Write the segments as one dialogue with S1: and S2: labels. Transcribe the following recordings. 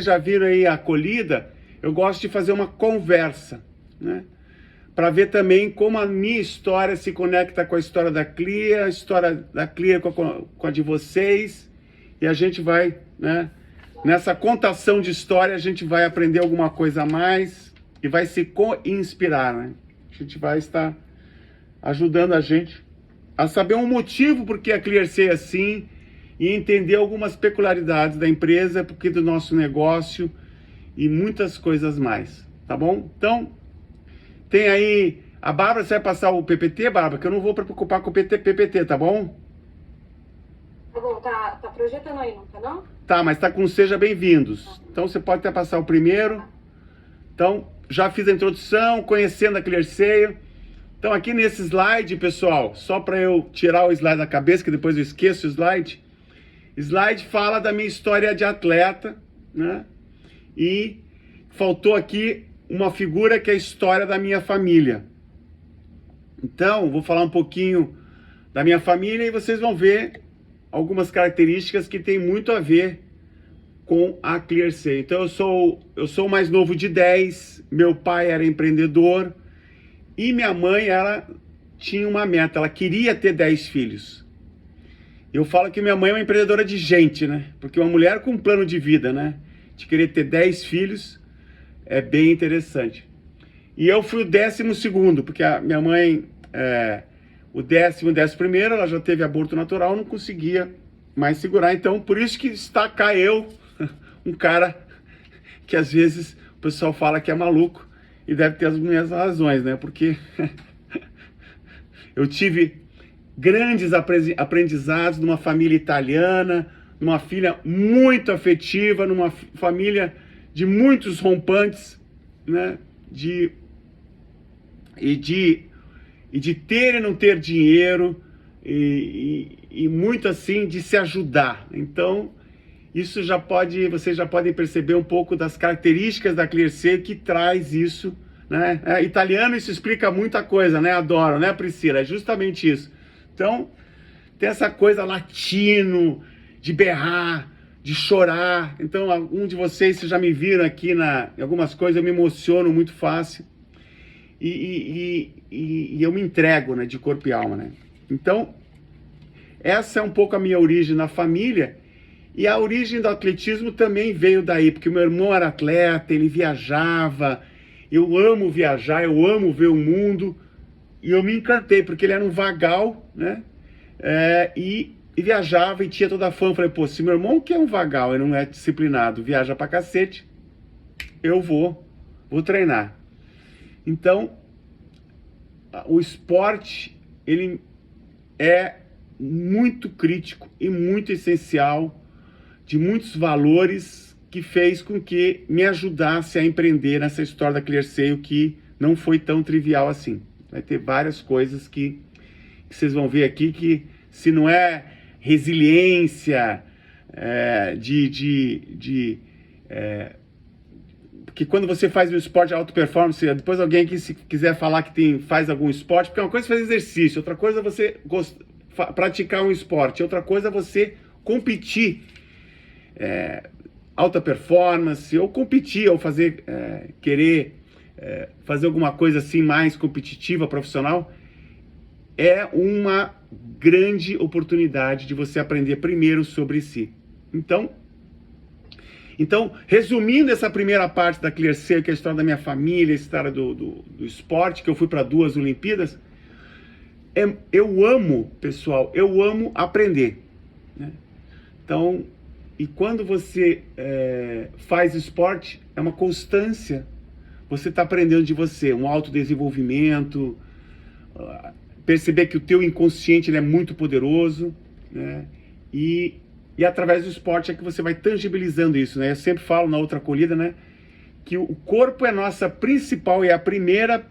S1: Já viram aí a acolhida, eu gosto de fazer uma conversa, né? Para ver também como a minha história se conecta com a história da Clia, a história da Clia com a de vocês, e a gente vai, né? Nessa contação de história, a gente vai aprender alguma coisa a mais e vai se co-inspirar, né? A gente vai estar ajudando a gente a saber um motivo por que a Clearsay é assim, e entender algumas peculiaridades da empresa, porque do nosso negócio e muitas coisas mais, tá bom? Então, tem aí, a Bárbara, você vai passar o PPT, Bárbara, que eu não vou preocupar com o PPT, tá bom?
S2: Tá bom, tá projetando aí, não tá não?
S1: Tá, mas tá com seja bem-vindos. Então você pode até passar o primeiro. Então, já fiz a introdução, conhecendo a Clearsay. Então aqui nesse slide, pessoal, só para eu tirar o slide da cabeça, que depois eu esqueço o slide. Slide fala da minha história de atleta, né? E faltou aqui uma figura que é a história da minha família. Então, vou falar um pouquinho da minha família e vocês vão ver algumas características que tem muito a ver com a Clearsay. Então, eu sou o mais novo de 10, meu pai era empreendedor e minha mãe, ela tinha uma meta, ela queria ter 10 filhos. Eu falo que minha mãe é uma empreendedora de gente, né? Porque uma mulher com um plano de vida, né? De querer ter 10 filhos é bem interessante. E eu fui o 12º, porque a minha mãe, o 11º, ela já teve aborto natural, não conseguia mais segurar. Então, por isso que está cá eu, um cara que às vezes o pessoal fala que é maluco e deve ter as minhas razões, né? Porque eu tive grandes aprendizados numa família italiana, numa filha muito afetiva, numa família de muitos rompantes, né? De ter e não ter dinheiro e muito assim de se ajudar. Então, isso vocês já podem perceber um pouco das características da Clearsay que traz isso, né? Italiano, isso explica muita coisa, né? Adoro, né, Priscila? É justamente isso. Então, tem essa coisa latino, de berrar, de chorar. Então, algum de vocês já me viram aqui em algumas coisas, eu me emociono muito fácil. E eu me entrego, né, de corpo e alma, né? Então, essa é um pouco a minha origem na família. E a origem do atletismo também veio daí, porque meu irmão era atleta, ele viajava. Eu amo viajar, eu amo ver o mundo. E eu me encantei, porque ele era um vagal, né? E viajava e tinha toda a fama. Falei, pô, se meu irmão que é um vagal e não é disciplinado, viaja pra cacete, eu vou treinar. Então, o esporte, ele é muito crítico e muito essencial, de muitos valores, que fez com que me ajudasse a empreender nessa história da Clearsay, o que não foi tão trivial assim. Vai ter várias coisas que vocês vão ver aqui que, se não é resiliência, porque quando você faz um esporte de alta performance, depois alguém aqui se quiser falar que faz algum esporte, porque uma coisa é fazer exercício, outra coisa é você praticar um esporte, outra coisa é você competir, alta performance, ou competir, ou fazer, querer fazer alguma coisa assim mais competitiva, profissional. É uma grande oportunidade de você aprender primeiro sobre si. Então, resumindo essa primeira parte da Clearsay, que é a história da minha família, a história do esporte, que eu fui para 2 Olimpíadas, eu amo, pessoal, eu amo aprender, né? Então, e quando você faz esporte, é uma constância, você está aprendendo de você, um autodesenvolvimento, perceber que o teu inconsciente ele é muito poderoso, né? E através do esporte é que você vai tangibilizando isso, né? Eu sempre falo na outra acolhida, né, que o corpo é nossa principal, é a primeira,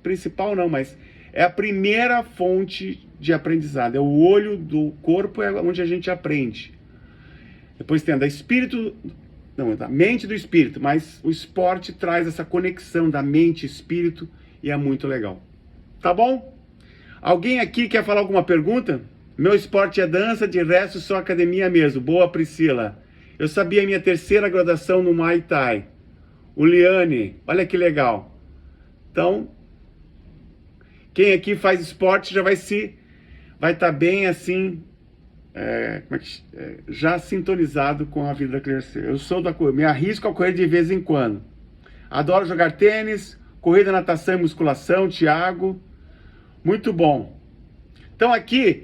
S1: principal não, mas é a primeira fonte de aprendizado. É o olho do corpo, é onde a gente aprende. Depois tem da mente e do espírito, mas o esporte traz essa conexão da mente e espírito e é muito legal. Tá bom? Alguém aqui quer falar alguma pergunta? Meu esporte é dança, de resto só academia mesmo. Boa, Priscila. Eu sabia a minha terceira graduação no Muay Thai. O Liane, olha que legal. Então, quem aqui faz esporte já vai estar bem assim, já sintonizado com a vida da Clearseio. Eu sou me arrisco a correr de vez em quando. Adoro jogar tênis, corrida, natação e musculação, Thiago. Muito bom. Então aqui,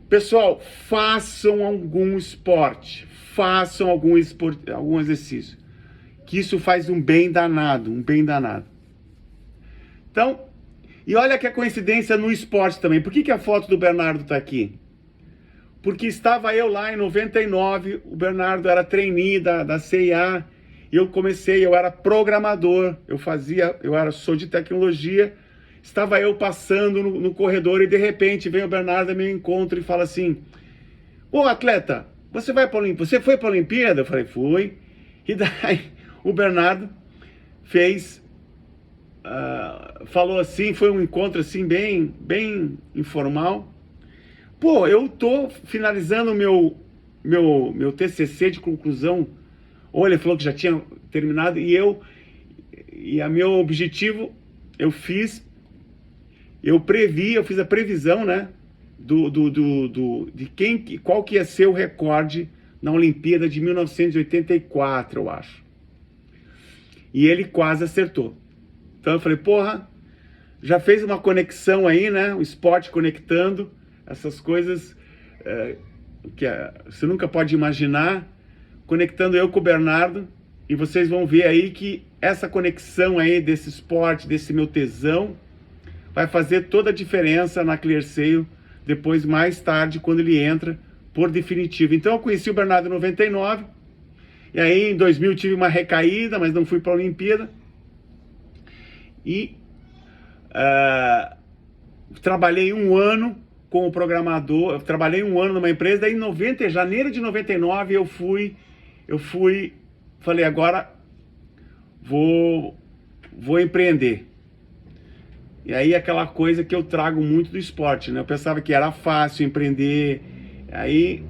S1: pessoal, façam algum esporte, façam algum exercício, que isso faz um bem danado, um bem danado. Então, e olha que a coincidência no esporte também. Por que a foto do Bernardo está aqui? Porque estava eu lá em 99, o Bernardo era trainee da CIA, e eu era programador, sou de tecnologia, estava eu passando no corredor e de repente vem o Bernardo ao meu encontro e fala assim: ô atleta, você vai para a Olimpíada? Você foi para a Olimpíada? Eu falei, fui. E daí o Bernardo falou assim, foi um encontro assim bem informal. Pô, eu tô finalizando o meu TCC de conclusão. Ou ele falou que já tinha terminado e a meu objetivo eu fiz a previsão, né, qual que ia ser o recorde na Olimpíada de 1984, eu acho. E ele quase acertou. Então eu falei, porra, já fez uma conexão aí, né, o esporte conectando essas coisas que você nunca pode imaginar, conectando eu com o Bernardo, e vocês vão ver aí que essa conexão aí desse esporte, desse meu tesão, vai fazer toda a diferença na Clearseio, depois, mais tarde, quando ele entra por definitivo. Então eu conheci o Bernardo em 99, e aí em 2000 tive uma recaída, mas não fui para a Olimpíada, e trabalhei um ano como programador, trabalhei um ano numa empresa, daí em janeiro de 99 falei, agora vou empreender. E aí aquela coisa que eu trago muito do esporte, né? Eu pensava que era fácil empreender. Aí,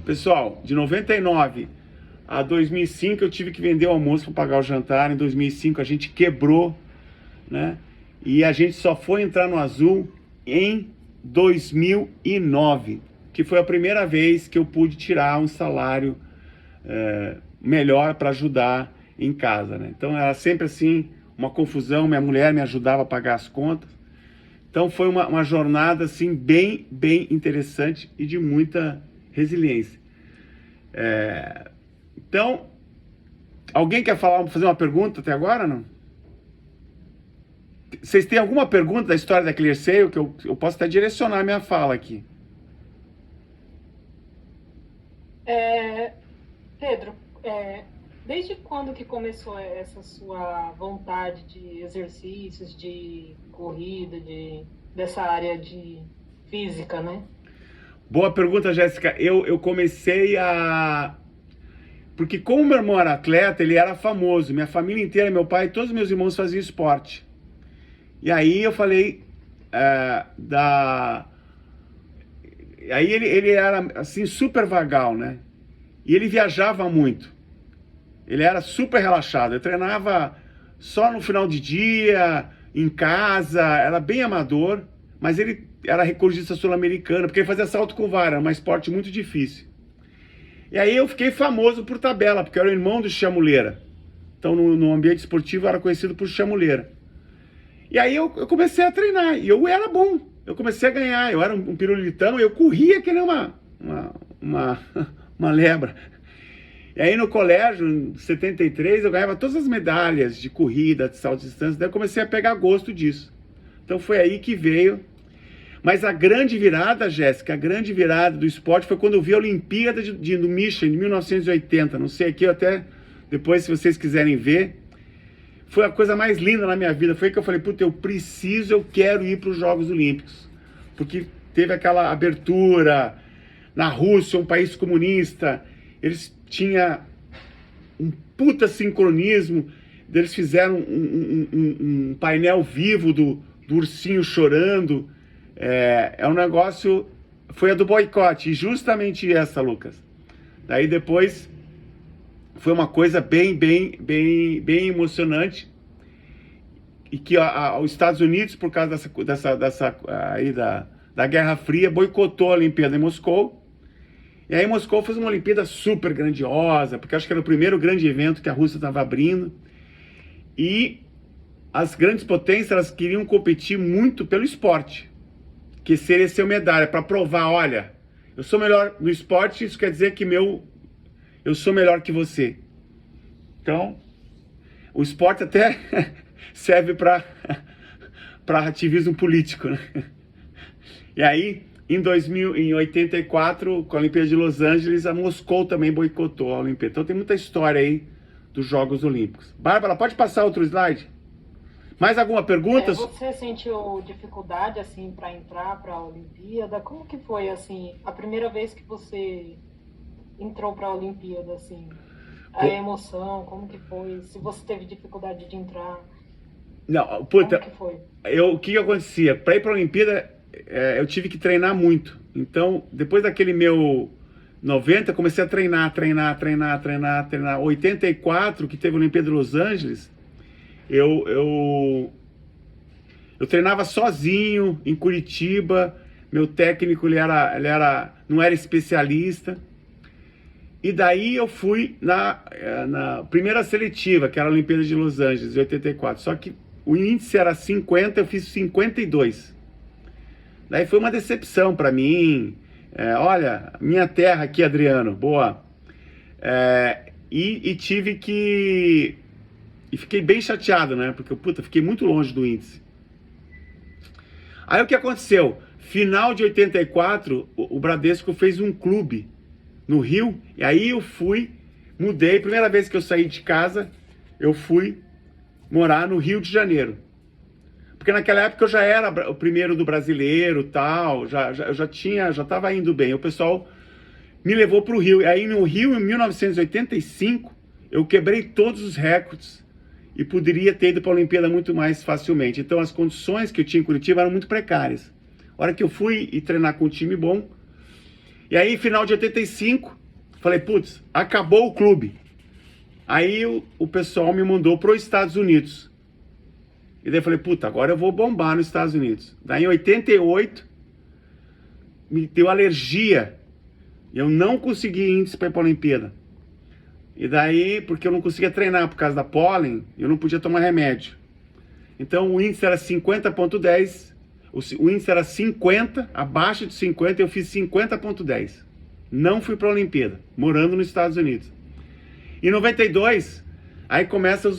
S1: pessoal, de 99 a 2005 eu tive que vender o almoço para pagar o jantar. Em 2005 a gente quebrou, né? E a gente só foi entrar no Azul em 2009, que foi a primeira vez que eu pude tirar um salário melhor para ajudar em casa, né? Então era sempre assim, uma confusão, minha mulher me ajudava a pagar as contas. Então foi uma jornada assim bem interessante e de muita resiliência. Então, alguém quer fazer uma pergunta até agora, não? Vocês têm alguma pergunta da história da Clearseio que eu posso até direcionar a minha fala aqui?
S2: Pedro, desde quando que começou essa sua vontade de exercícios, de corrida, dessa área de física, né?
S1: Boa pergunta, Jéssica. Eu comecei porque como meu irmão era atleta, ele era famoso. Minha família inteira, meu pai, todos os meus irmãos faziam esporte. E aí eu falei, aí ele era assim super vagal, né? E ele viajava muito. Ele era super relaxado. Eu treinava só no final de dia, em casa, era bem amador, mas ele era recordista sul-americano, porque ele fazia salto com vara, era um esporte muito difícil. E aí eu fiquei famoso por tabela, porque eu era o irmão do Chamuleira. Então no ambiente esportivo eu era conhecido por Chamuleira. E aí eu comecei a treinar, e eu era bom, eu comecei a ganhar, eu era um pirulitão, eu corria que nem uma lebra. E aí no colégio, em 73, eu ganhava todas as medalhas de corrida, de salto de distância, daí eu comecei a pegar gosto disso. Então foi aí que veio. Mas a grande virada, Jéssica, a grande virada do esporte foi quando eu vi a Olimpíada do Michelin, de 1980, não sei aqui, até depois, se vocês quiserem ver. Foi a coisa mais linda na minha vida. Foi que eu falei, puta, eu quero ir para os Jogos Olímpicos. Porque teve aquela abertura na Rússia, um país comunista. Eles tinham um puta sincronismo. Eles fizeram um painel vivo do ursinho chorando. É um negócio... Foi a do boicote. E justamente essa, Lucas. Daí depois foi uma coisa bem emocionante, e que os Estados Unidos, por causa da Guerra Fria, boicotou a Olimpíada em Moscou. E aí Moscou fez uma Olimpíada super grandiosa, porque acho que era o primeiro grande evento que a Rússia estava abrindo. E as grandes potências, elas queriam competir muito pelo esporte, que seria ser medalha, para provar, olha, eu sou melhor no esporte, isso quer dizer que eu sou melhor que você. Então, o esporte até serve para ativismo político, né? E aí, em 84, com a Olimpíada de Los Angeles, a Moscou também boicotou a Olimpíada. Então tem muita história aí dos Jogos Olímpicos. Bárbara, pode passar outro slide? Mais alguma pergunta?
S2: Você sentiu dificuldade, assim, para entrar para a Olimpíada? Como que foi, assim, a primeira vez que você entrou para a Olimpíada, assim? A emoção, como que foi? Se você teve dificuldade de entrar?
S1: Não, puta,
S2: como que foi?
S1: O que acontecia? Para ir para a Olimpíada, eu tive que treinar muito. Então, depois daquele meu 90, comecei a treinar. 84, que teve a Olimpíada de Los Angeles, eu treinava sozinho em Curitiba. Meu técnico, ele não era especialista. E daí eu fui na primeira seletiva, que era a Olimpíada de Los Angeles, de 84. Só que o índice era 50, eu fiz 52. Daí foi uma decepção para mim. Olha, minha terra aqui, Adriano, boa. E tive que... E fiquei bem chateado, né? Porque, fiquei muito longe do índice. Aí o que aconteceu? Final de 84, o Bradesco fez um clube no Rio, e aí eu mudei, primeira vez que eu saí de casa, eu fui morar no Rio de Janeiro. Porque naquela época eu já era o primeiro do brasileiro, tal, já estava indo bem. O pessoal me levou para o Rio. E aí no Rio, em 1985, eu quebrei todos os recordes e poderia ter ido para a Olimpíada muito mais facilmente. Então as condições que eu tinha em Curitiba eram muito precárias. A hora que eu fui e treinar com um time bom, e aí final de 85, falei, putz, acabou o clube. Aí o pessoal me mandou para os Estados Unidos. E daí eu falei, agora eu vou bombar nos Estados Unidos. Daí em 88, me deu alergia. E eu não consegui índice para ir para a Olimpíada. E daí, porque eu não conseguia treinar por causa da pólen, eu não podia tomar remédio. Então o índice era 50,10. O índice era 50, abaixo de 50, eu fiz 50,10. Não fui para a Olimpíada, morando nos Estados Unidos. Em 92, aí começa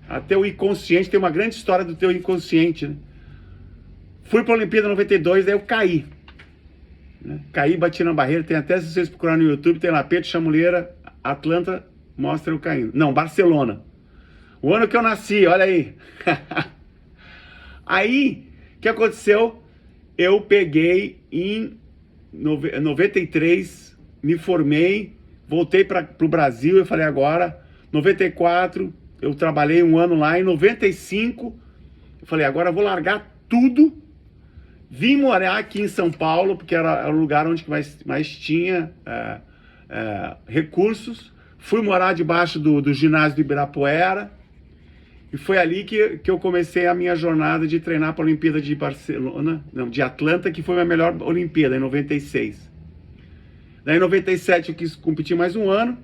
S1: até o inconsciente, tem uma grande história do teu inconsciente, né? Fui para a Olimpíada 92, daí eu caí. Né? Caí, bati na barreira, tem até, se vocês procurarem no YouTube, tem lá, Pedro Chamuleira, Atlanta, mostra eu caindo. Não, Barcelona. O ano que eu nasci, olha aí. Aí, o que aconteceu? Eu peguei em 93, me formei, voltei para o Brasil, eu falei agora, 94, eu trabalhei um ano lá, em 95, eu falei agora eu vou largar tudo, vim morar aqui em São Paulo, porque era o lugar onde mais tinha recursos, fui morar debaixo do ginásio do Ibirapuera, e foi ali que eu comecei a minha jornada de treinar para a Olimpíada de Barcelona, não, de Atlanta, que foi a minha melhor Olimpíada, em 96. Daí em 97 eu quis competir mais um ano,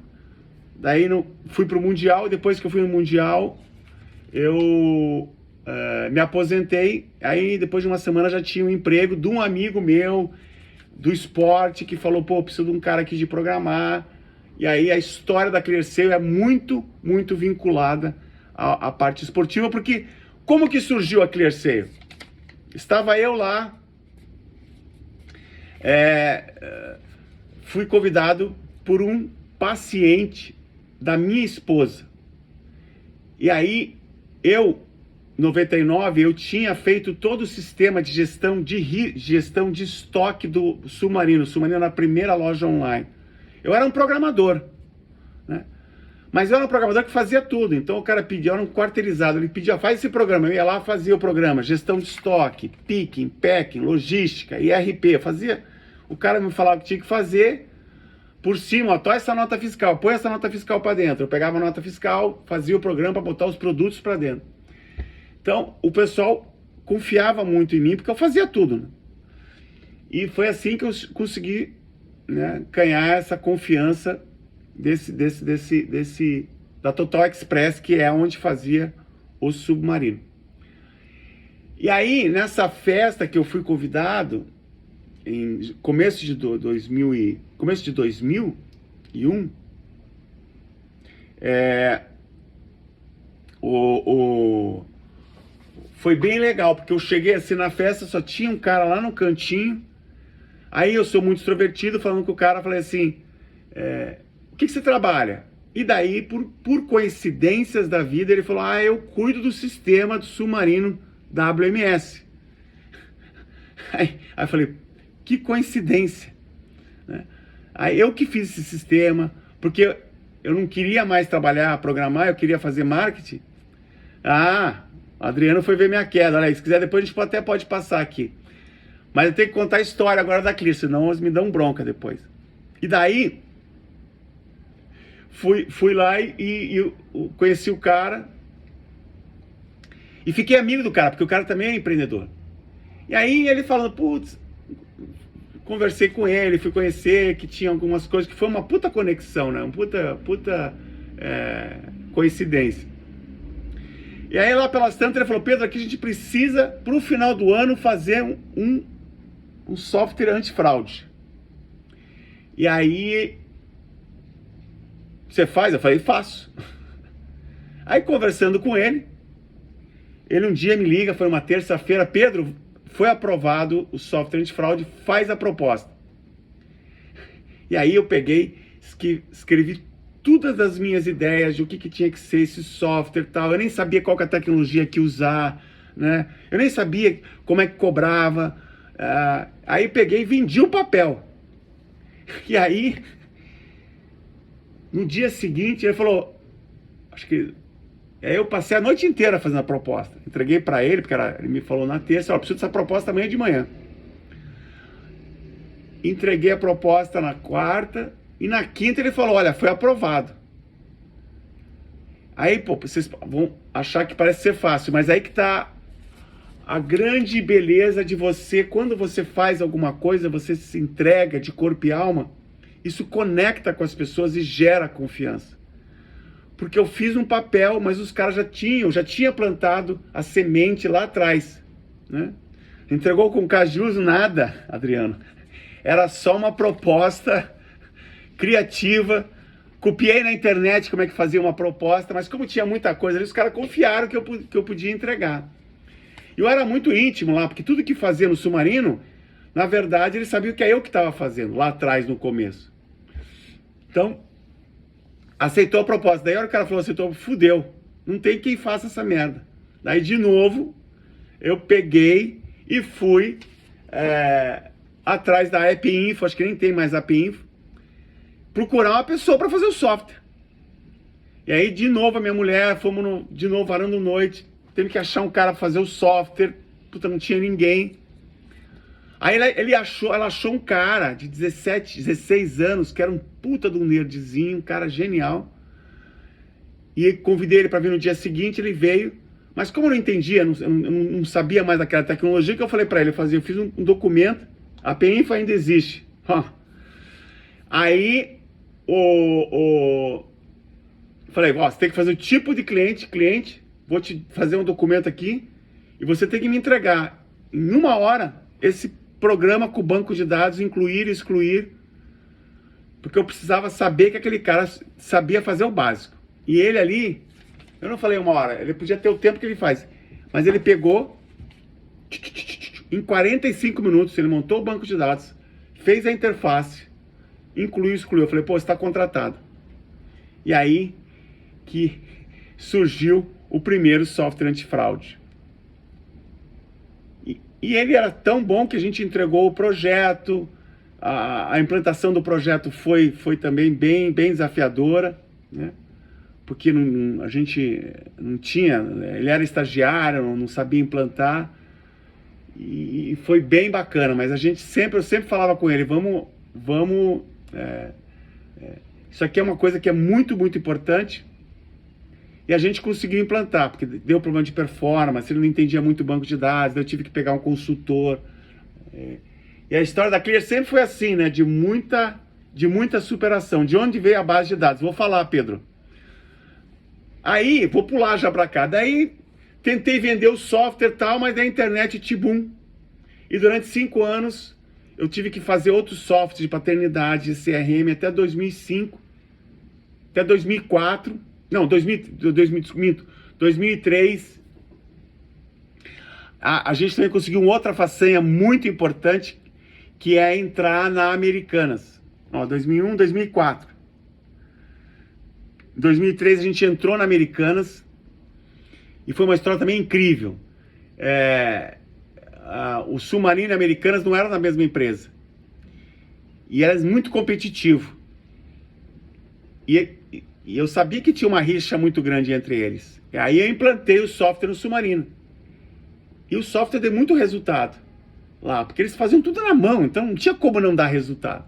S1: daí fui para o Mundial, e depois que eu fui no Mundial, eu me aposentei, aí depois de uma semana já tinha um emprego de um amigo meu, do esporte, que falou, preciso de um cara aqui de programar, e aí a história da ClearSale é muito, muito vinculada a parte esportiva, porque como que surgiu a ClearSale? Estava eu lá, fui convidado por um paciente da minha esposa. E aí, em 99, eu tinha feito todo o sistema de gestão de estoque do Submarino. O Submarino era a primeira loja online. Eu era um programador, né? Mas eu era um programador que fazia tudo. Então o cara pedia, eu era um quarteirizado, ele pedia, faz esse programa. Eu ia lá, fazia o programa, gestão de estoque, picking, packing, logística, IRP, fazia. O cara me falava o que tinha que fazer, por cima, ó, essa nota fiscal, põe essa nota fiscal para dentro. Eu pegava a nota fiscal, fazia o programa para botar os produtos para dentro. Então, o pessoal confiava muito em mim, porque eu fazia tudo, né? E foi assim que eu consegui, né, ganhar essa confiança da Total Express, que é onde fazia o Submarino. E aí, nessa festa que eu fui convidado, em começo de 2001, foi bem legal, porque eu cheguei assim na festa, só tinha um cara lá no cantinho. Aí eu sou muito extrovertido, falando com o cara, falei assim, o que você trabalha? E daí, por coincidências da vida, ele falou, eu cuido do sistema do submarino WMS. Aí eu falei, que coincidência, né? Aí eu que fiz esse sistema, porque eu não queria mais trabalhar, programar, eu queria fazer marketing. Adriano foi ver minha queda, né? Se quiser depois a gente até pode passar aqui. Mas eu tenho que contar a história agora da Clear, senão eles me dão bronca depois. E daí, fui lá e conheci o cara e fiquei amigo do cara, porque o cara também é empreendedor. E aí ele falando, putz, conversei com ele, fui conhecer que tinha algumas coisas, que foi uma puta conexão, né? Uma puta coincidência. E aí lá pelas tantas ele falou, Pedro, aqui a gente precisa, pro final do ano, fazer um software antifraude. E aí, você faz? Eu falei, faço. Aí conversando com ele um dia me liga, foi uma terça-feira, Pedro, foi aprovado o software antifraude, faz a proposta. E aí eu peguei, escrevi todas as minhas ideias de o que tinha que ser esse software e tal. Eu nem sabia qual que é a tecnologia que usar, né? Eu nem sabia como é que cobrava. Aí peguei e vendi o papel. E aí, no dia seguinte, ele falou, aí eu passei a noite inteira fazendo a proposta. Entreguei para ele, porque ele me falou na terça, preciso dessa proposta amanhã de manhã. Entreguei a proposta na quarta, e na quinta ele falou, olha, foi aprovado. Aí, vocês vão achar que parece ser fácil, mas aí que tá a grande beleza de você, quando você faz alguma coisa, você se entrega de corpo e alma, isso conecta com as pessoas e gera confiança. Porque eu fiz um papel, mas os caras já tinha plantado a semente lá atrás, né? Entregou com cajus nada, Adriano. Era só uma proposta criativa. Copiei na internet como é que fazia uma proposta, mas como tinha muita coisa ali, os caras confiaram que eu podia entregar. Eu era muito íntimo lá, porque tudo que fazia no Submarino, na verdade, eles sabiam que é eu que estava fazendo, lá atrás, no começo. Então, aceitou a proposta. Daí a hora que o cara falou, aceitou, fudeu. Não tem quem faça essa merda. Daí, de novo, eu peguei e fui atrás da App Info, acho que nem tem mais App Info, procurar uma pessoa para fazer o software. E aí, de novo, a minha mulher, fomos de novo varando noite, teve que achar um cara para fazer o software, puta, não tinha ninguém. Aí ela achou um cara de 17, 16 anos, que era um puta de um nerdzinho, um cara genial. E convidei ele para vir no dia seguinte, ele veio. Mas como eu não entendia, não sabia mais daquela tecnologia, que eu falei para ele, eu fiz um documento, a PINFO ainda existe. Aí, falei, você tem que fazer o tipo de cliente, vou te fazer um documento aqui, e você tem que me entregar, em 1 hora, esse programa com o banco de dados, incluir e excluir, porque eu precisava saber que aquele cara sabia fazer o básico. E ele ali, eu não falei 1 hora, ele podia ter o tempo que ele faz, mas ele pegou, em 45 minutos, ele montou o banco de dados, fez a interface, incluiu e excluiu. Eu falei, você está contratado. E aí que surgiu o primeiro software antifraude. E ele era tão bom que a gente entregou o projeto, a implantação do projeto foi também bem desafiadora, né? Porque a gente não tinha, ele era estagiário, não sabia implantar, e foi bem bacana, mas eu sempre falava com ele, vamos Isso aqui é uma coisa que é muito, muito importante. E a gente conseguiu implantar, porque deu problema de performance, ele não entendia muito o banco de dados, eu tive que pegar um consultor. E a história da Clear sempre foi assim, né? De muita superação. De onde veio a base de dados? Vou falar, Pedro. Aí, vou pular já para cá. Daí, tentei vender o software e tal, mas a internet tibum. E durante 5 anos, eu tive que fazer outros softwares de paternidade, de CRM, até 2005, até 2004, não, 2003. A gente também conseguiu uma outra façanha muito importante, que é entrar na Americanas. Ó, 2001, 2004. Em 2003 a gente entrou na Americanas e foi uma história também incrível. O Submarino e Americanas não eram da mesma empresa. E era muito competitivo. E eu sabia que tinha uma rixa muito grande entre eles. E aí eu implantei o software no Submarino. E o software deu muito resultado lá, porque eles faziam tudo na mão, então não tinha como não dar resultado.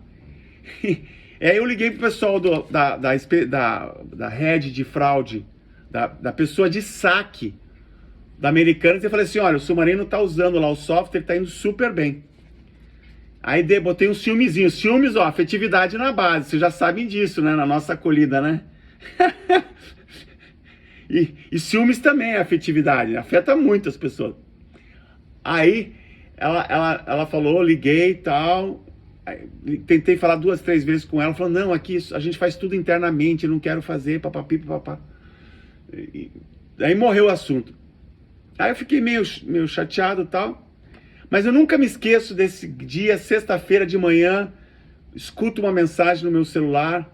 S1: E aí eu liguei pro pessoal da rede de fraude, da pessoa de saque da Americanas, e eu falei assim, olha, o Submarino tá usando lá o software, tá indo super bem. Aí botei um ciúmezinho. Ciúmes, ó, afetividade na base, vocês já sabem disso, né, na nossa acolhida, né? e ciúmes também é afetividade, afeta muito as pessoas. Aí ela falou, liguei e tal, tentei falar 2, 3 vezes com ela, falou, não, aqui a gente faz tudo internamente, não quero fazer, papapi, papapá. Aí morreu o assunto. Aí eu fiquei meio chateado e tal, mas eu nunca me esqueço desse dia, sexta-feira de manhã, escuto uma mensagem no meu celular,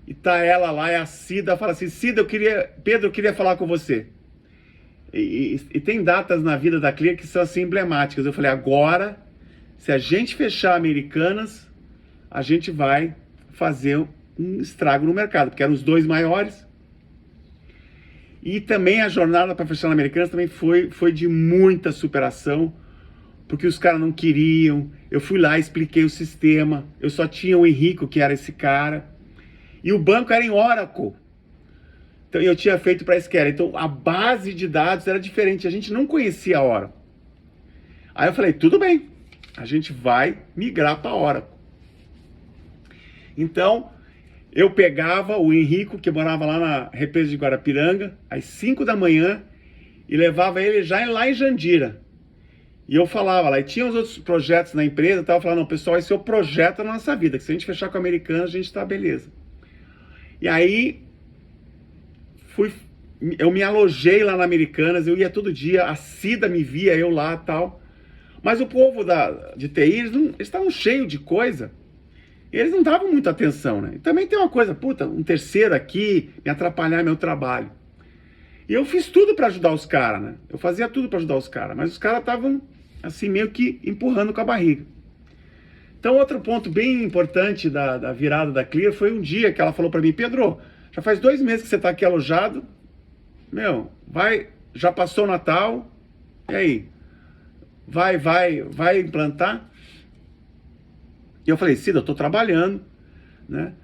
S1: e tá ela lá, é a Cida, fala assim, Cida, Pedro, eu queria falar com você. E tem datas na vida da Clear que são assim emblemáticas. Eu falei, agora, se a gente fechar Americanas, a gente vai fazer um estrago no mercado, porque eram os 2 maiores. E também a jornada para fechar Americanas também foi de muita superação, porque os caras não queriam. Eu fui lá, expliquei o sistema, eu só tinha o Henrico, que era esse cara, e o banco era em Oracle. Então, eu tinha feito para Esquerda. Então, a base de dados era diferente. A gente não conhecia a Oracle. Aí eu falei, tudo bem. A gente vai migrar para a Oracle. Então, eu pegava o Henrico, que morava lá na represa de Guarapiranga, às 5 da manhã, e levava ele já lá em Jandira. E eu falava lá, e tinha os outros projetos na empresa, e eu falava, não, pessoal, esse é o projeto da nossa vida, que se a gente fechar com a Americana, a gente tá beleza. E aí, eu me alojei lá na Americanas, eu ia todo dia, a Cida me via, eu lá e tal. Mas o povo de TI, eles estavam cheios de coisa, eles não davam muita atenção, né? E também tem uma coisa, puta, um terceiro aqui, me atrapalhar meu trabalho. E eu fiz tudo para ajudar os caras, né? Eu fazia tudo para ajudar os caras, mas os caras estavam, assim, meio que empurrando com a barriga. Então, outro ponto bem importante da virada da Clear foi um dia que ela falou para mim, Pedro, já faz 2 meses que você está aqui alojado, já passou o Natal, e aí? Vai implantar? E eu falei, Cida, eu tô trabalhando, né?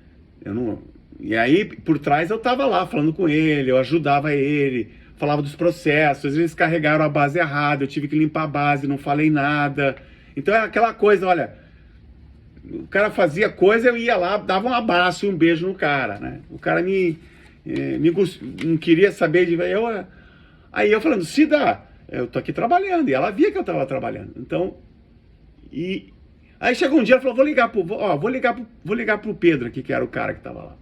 S1: E aí, por trás, eu tava lá falando com ele, eu ajudava ele, falava dos processos, às vezes carregaram a base errada, eu tive que limpar a base, não falei nada. Então era aquela coisa, olha, o cara fazia coisa, eu ia lá, dava um abraço e um beijo no cara, né? O cara não queria saber de... Aí eu falando, Cida, eu tô aqui trabalhando, e ela via que eu tava trabalhando. Então, aí chegou um dia, ela falou, vou ligar pro Pedro aqui, que era o cara que tava lá.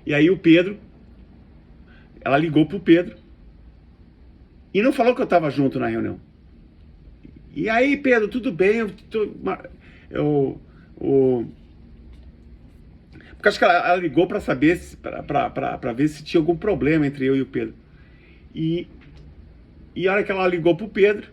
S1: E aí ela ligou pro Pedro, e não falou que eu tava junto na reunião. E aí, Pedro, tudo bem? Porque acho que ela ligou para saber, para ver se tinha algum problema entre eu e o Pedro. E a hora que ela ligou pro Pedro,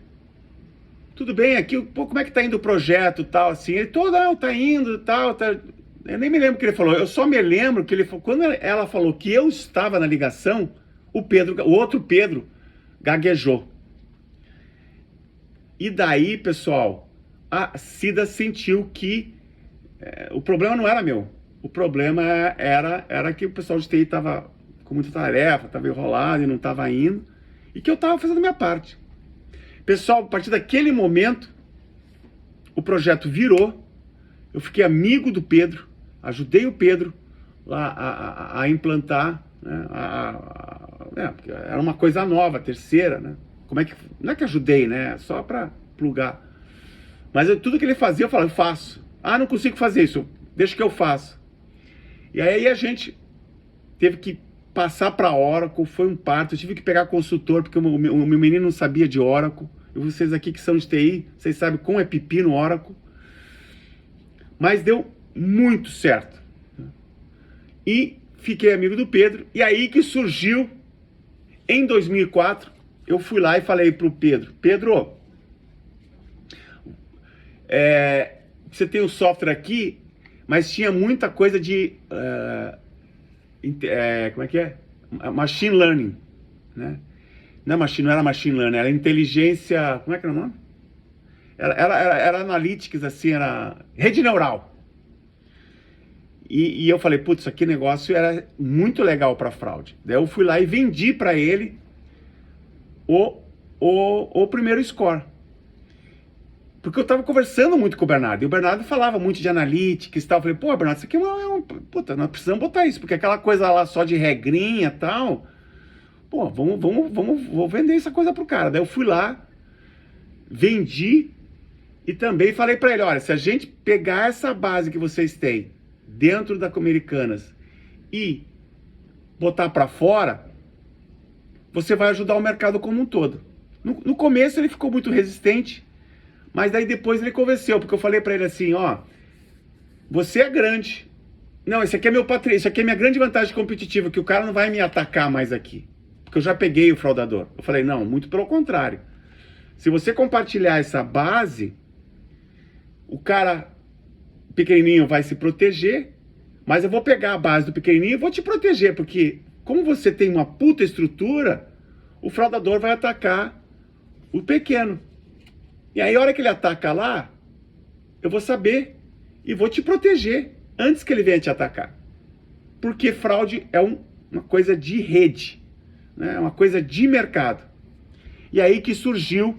S1: tudo bem, aqui, pô, como é que tá indo o projeto, tal, assim, ele não, tá indo, tal, tá... Eu nem me lembro o que ele falou, eu só me lembro que ele falou, quando ela falou que eu estava na ligação, o outro Pedro gaguejou. E daí, pessoal, a Cida sentiu que o problema não era meu. o problema era que o pessoal de TI estava com muita tarefa, estava enrolado e não estava indo, e que eu estava fazendo a minha parte. Pessoal, a partir daquele momento, o projeto virou, eu fiquei amigo do Pedro, ajudei o Pedro lá a implantar, né, porque era uma coisa nova, terceira, né? Não é que ajudei, né? Só para plugar. Mas tudo que ele fazia, eu falava, eu faço. Ah, não consigo fazer isso, deixa que eu faço. E aí a gente teve que passar para Oracle, foi um parto, eu tive que pegar consultor, porque o meu menino não sabia de Oracle. E vocês aqui que são de TI, vocês sabem como é pipi no Oracle. Mas deu muito certo. E fiquei amigo do Pedro, e aí que surgiu, em 2004, eu fui lá e falei pro Pedro, Pedro, você tem o software aqui, mas tinha muita coisa de, como é que é? Machine Learning, né? Não era Machine Learning, era inteligência, como é que era o nome? Era Analytics, assim, era rede neural. E eu falei, putz, isso aqui negócio era muito legal para fraude. Daí eu fui lá e vendi para ele o primeiro score. Porque eu estava conversando muito com o Bernardo, e o Bernardo falava muito de analytics e tal. Eu falei, pô, Bernardo, isso aqui puta, nós precisamos botar isso, porque aquela coisa lá só de regrinha e tal, pô, vou vender essa coisa pro cara. Daí eu fui lá, vendi, e também falei para ele, olha, se a gente pegar essa base que vocês têm dentro da Americanas e botar para fora, você vai ajudar o mercado como um todo. No começo ele ficou muito resistente, mas daí depois ele convenceu, porque eu falei para ele assim, ó, você é grande, não, esse aqui é meu patrimônio, isso aqui é minha grande vantagem competitiva, que o cara não vai me atacar mais aqui, porque eu já peguei o fraudador. Eu falei, não, muito pelo contrário, se você compartilhar essa base, o cara pequenininho vai se proteger, mas eu vou pegar a base do pequenininho e vou te proteger, porque como você tem uma puta estrutura, o fraudador vai atacar o pequeno. E aí a hora que ele ataca lá, eu vou saber e vou te proteger antes que ele venha te atacar. Porque fraude é uma coisa de rede, né? É uma coisa de mercado. E aí que surgiu,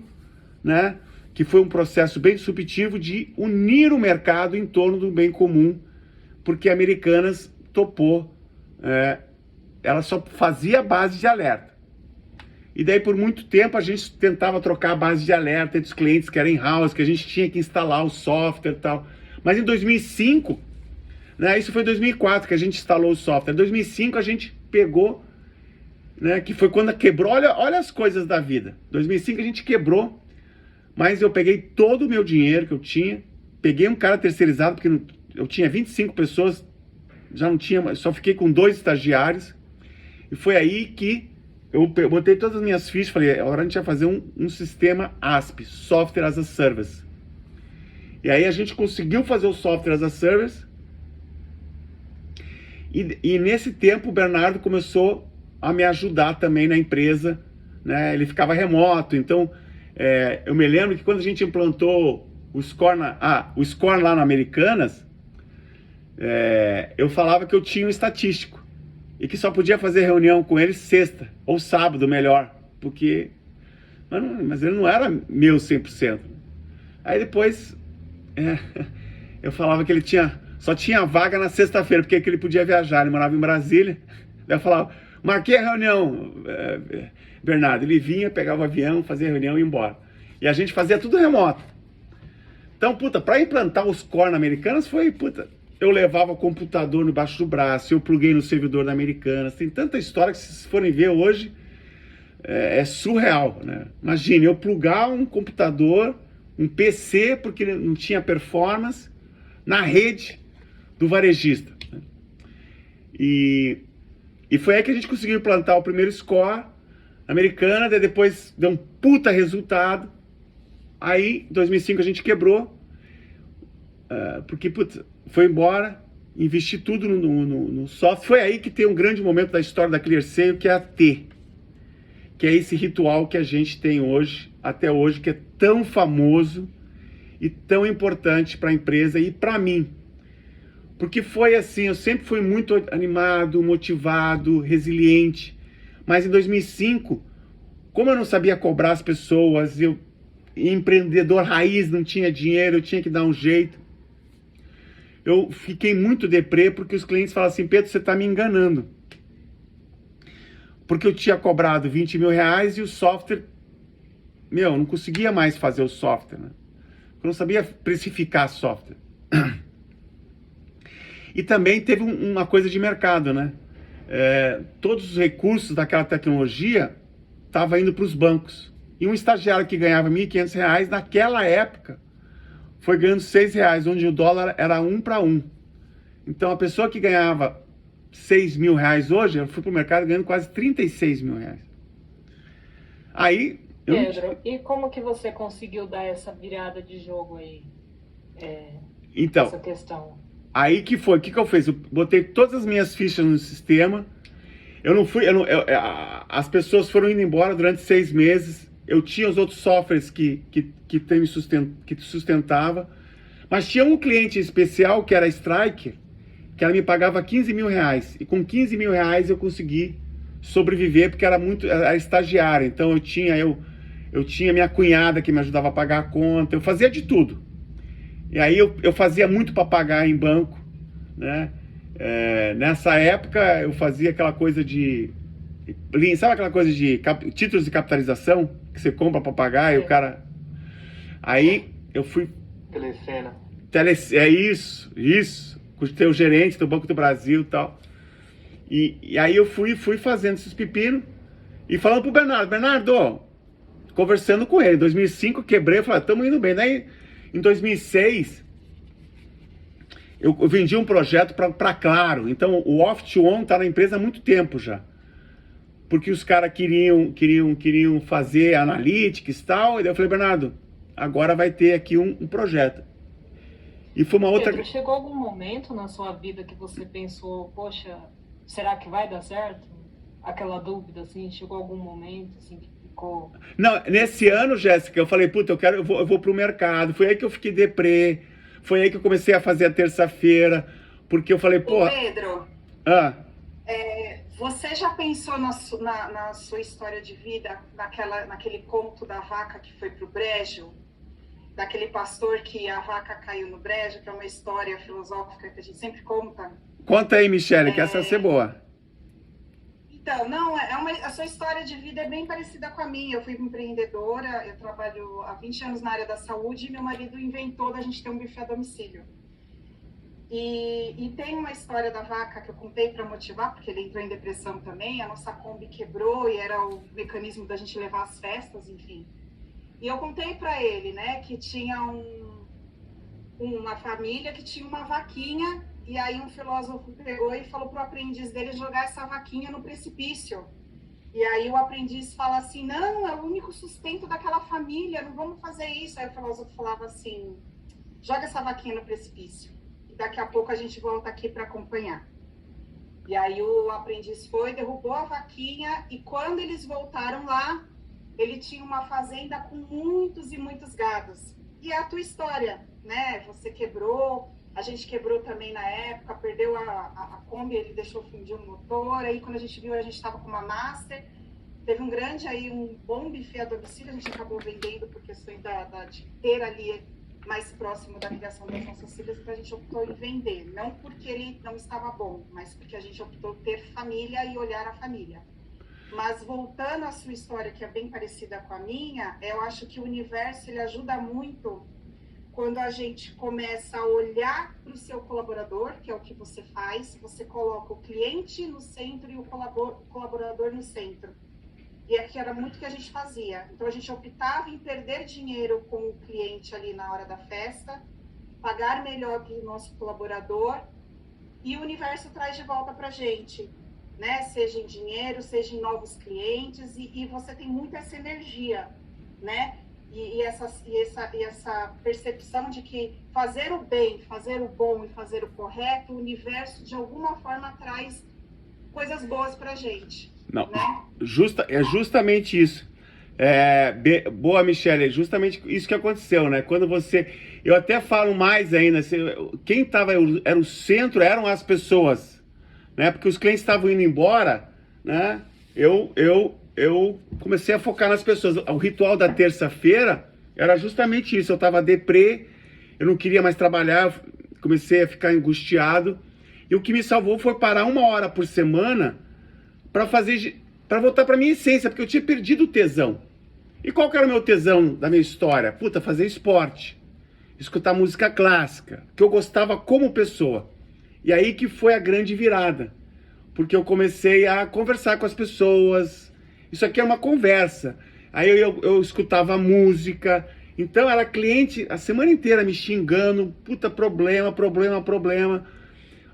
S1: né, que foi um processo bem disruptivo de unir o mercado em torno do bem comum, porque a Americanas topou, ela só fazia base de alerta. E daí por muito tempo a gente tentava trocar a base de alerta entre os clientes que eram in-house, que a gente tinha que instalar o software e tal. Mas em 2005, né, isso foi em 2004 que a gente instalou o software. Em 2005 a gente pegou, né, que foi quando quebrou, olha as coisas da vida. Em 2005 a gente quebrou, mas eu peguei todo o meu dinheiro que eu tinha, peguei um cara terceirizado, porque eu tinha 25 pessoas, já não tinha, só fiquei com 2 estagiários, e foi aí que eu botei todas as minhas fichas, falei, agora a gente vai fazer um sistema ASP, Software as a Service. E aí a gente conseguiu fazer o Software as a Service, e nesse tempo o Bernardo começou a me ajudar também na empresa, né? Ele ficava remoto, então eu me lembro que quando a gente implantou o Score lá na Americanas, eu falava que eu tinha um estatístico e que só podia fazer reunião com ele sexta ou sábado, melhor, porque mas ele não era meu 100%. Aí depois eu falava que ele só tinha vaga na sexta-feira, porque ele podia viajar, ele morava em Brasília. Daí eu falava, marquei a reunião, Bernardo. Ele vinha, pegava o avião, fazia a reunião e ia embora. E a gente fazia tudo remoto. Então, para implantar os core na Americanas foi, eu levava o computador embaixo do braço, eu pluguei no servidor da Americanas. Tem tanta história que, se vocês forem ver hoje, é surreal, né? Imagine, eu plugar um computador, um PC, porque não tinha performance, na rede do varejista. Né? E foi aí que a gente conseguiu implantar o primeiro score americana, daí depois deu um puta resultado. Aí, em 2005, a gente quebrou, porque, foi embora, investi tudo no software. Foi aí que tem um grande momento da história da ClearSale, que é a T, que é esse ritual que a gente tem hoje, até hoje, que é tão famoso e tão importante para a empresa e para mim. Porque foi assim, eu sempre fui muito animado, motivado, resiliente. Mas em 2005, como eu não sabia cobrar as pessoas, eu empreendedor raiz, não tinha dinheiro, eu tinha que dar um jeito. Eu fiquei muito deprê porque os clientes falavam assim, Pedro, você está me enganando. Porque eu tinha cobrado 20 mil reais e o software, eu não conseguia mais fazer o software, né? Eu não sabia precificar software. E também teve uma coisa de mercado, né? Todos os recursos daquela tecnologia estavam indo para os bancos. E um estagiário que ganhava R$ 1.500, naquela época, foi ganhando R$6, onde o dólar era 1 para 1. Então, a pessoa que ganhava R$6 mil hoje, ela foi para o mercado ganhando quase R$36 mil. Aí...
S2: Pedro, e como que você conseguiu dar essa virada de jogo aí?
S1: Então,
S2: essa questão.
S1: Aí que foi, o que eu fiz? Eu botei todas as minhas fichas no sistema. As pessoas foram indo embora durante 6 meses. Eu tinha os outros softwares que sustentava. Mas tinha um cliente especial, que era a Striker, que ela me pagava R$15 mil. E com R$15 mil eu consegui sobreviver, porque era estagiária. Então eu tinha minha cunhada que me ajudava a pagar a conta. Eu fazia de tudo. E aí eu fazia muito para pagar em banco, né? Nessa época eu fazia aquela coisa de... Sabe aquela coisa de títulos de capitalização? Que você compra para pagar e o cara... Aí eu fui...
S3: Telecena.
S1: Isso. Com o teu gerente do Banco do Brasil e tal. E aí eu fui fazendo esses pepinos e falando pro Bernardo, conversando com ele. Em 2005 quebrei, eu falei, estamos indo bem. Daí... Em 2006, eu vendi um projeto para Claro. Então, o Off to On está na empresa há muito tempo já. Porque os caras queriam fazer analytics e tal. E daí eu falei, Bernardo, agora vai ter aqui um projeto. E foi uma outra...
S2: Pedro, chegou algum momento na sua vida que você pensou, poxa, será que vai dar certo? Aquela dúvida, assim, chegou algum momento, assim, que ficou...
S1: Não, nesse ano, Jéssica, eu falei, puta, eu vou pro mercado. Foi aí que eu fiquei deprê. Foi aí que eu comecei a fazer a terça-feira. Porque eu falei, pô...
S4: Pedro, você já pensou na sua história de vida, naquele conto da vaca que foi pro brejo? Daquele pastor que a vaca caiu no brejo, que é uma história filosófica que a gente sempre conta?
S1: Conta aí, Michele, que essa vai ser boa.
S4: Então, não, a sua história de vida é bem parecida com a minha. Eu fui empreendedora, eu trabalho há 20 anos na área da saúde e meu marido inventou da gente ter um buffet a domicílio. E tem uma história da vaca que eu contei para motivar, porque ele entrou em depressão também, a nossa Kombi quebrou e era o mecanismo da gente levar as festas, enfim. E eu contei para ele, né, que tinha uma família que tinha uma vaquinha. E aí um filósofo pegou e falou pro aprendiz dele jogar essa vaquinha no precipício. E aí o aprendiz fala assim, não, é o único sustento daquela família, não vamos fazer isso. Aí o filósofo falava assim, joga essa vaquinha no precipício. E daqui a pouco a gente volta aqui para acompanhar. E aí o aprendiz foi, derrubou a vaquinha e quando eles voltaram lá, ele tinha uma fazenda com muitos e muitos gados. E é a tua história, né? Você quebrou... A gente quebrou também na época, perdeu a Kombi, ele deixou fundir o motor, aí quando a gente viu, a gente estava com uma Master, teve um bom buffet a domicílio, a gente acabou vendendo por questões de ter ali mais próximo da ligação das nossas filhas, então a gente optou em vender, não porque ele não estava bom, mas porque a gente optou ter família e olhar a família. Mas voltando à sua história, que é bem parecida com a minha, eu acho que o universo ele ajuda muito quando a gente começa a olhar para o seu colaborador, que é o que você faz, você coloca o cliente no centro e o colaborador no centro. E aqui era muito o que a gente fazia. Então a gente optava em perder dinheiro com o cliente ali na hora da festa, pagar melhor para o nosso colaborador e o universo traz de volta para a gente, né? Seja em dinheiro, seja em novos clientes e você tem muito essa energia, né? E essa percepção de que fazer o bem, fazer o bom e fazer o correto, o universo de alguma forma traz coisas boas pra gente.
S1: Não,
S4: né?
S1: É justamente isso. Boa, Michele, é justamente isso que aconteceu, né? Quando você... eu até falo mais ainda, assim, quem estava, era o centro, eram as pessoas, né? Porque os clientes estavam indo embora, né? Eu comecei a focar nas pessoas. O ritual da terça-feira era justamente isso. Eu estava deprê, eu não queria mais trabalhar, comecei a ficar angustiado. E o que me salvou foi parar 1 hora por semana para voltar para minha essência, porque eu tinha perdido o tesão. E qual que era o meu tesão da minha história? Puta, fazer esporte, escutar música clássica, que eu gostava como pessoa. E aí que foi a grande virada, porque eu comecei a conversar com as pessoas. Isso aqui é uma conversa. Aí eu escutava música. Então era cliente a semana inteira me xingando, puta, problema.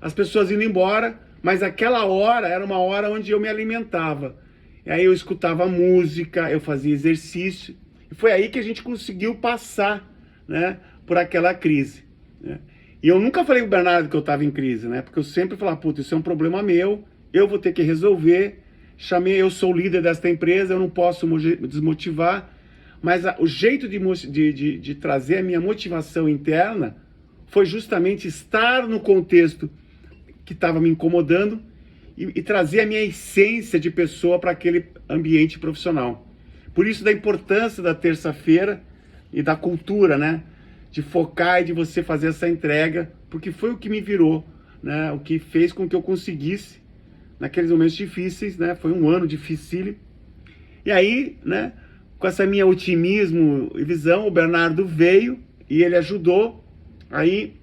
S1: As pessoas indo embora, mas aquela hora era uma hora onde eu me alimentava. E aí eu escutava música, eu fazia exercício. E foi aí que a gente conseguiu passar, né, por aquela crise, né? E eu nunca falei pro Bernardo que eu estava em crise, né? Porque eu sempre falava, puta, isso é um problema meu, eu vou ter que resolver. Eu sou o líder desta empresa, eu não posso desmotivar. Mas o jeito de trazer a minha motivação interna foi justamente estar no contexto que estava me incomodando e trazer a minha essência de pessoa para aquele ambiente profissional. Por isso da importância da terça-feira e da cultura, né? De focar e de você fazer essa entrega, porque foi o que me virou, né? O que fez com que eu conseguisse, naqueles momentos difíceis, né? Foi um ano dificílimo. E aí, né? Com essa minha otimismo e visão, o Bernardo veio e ele ajudou. Aí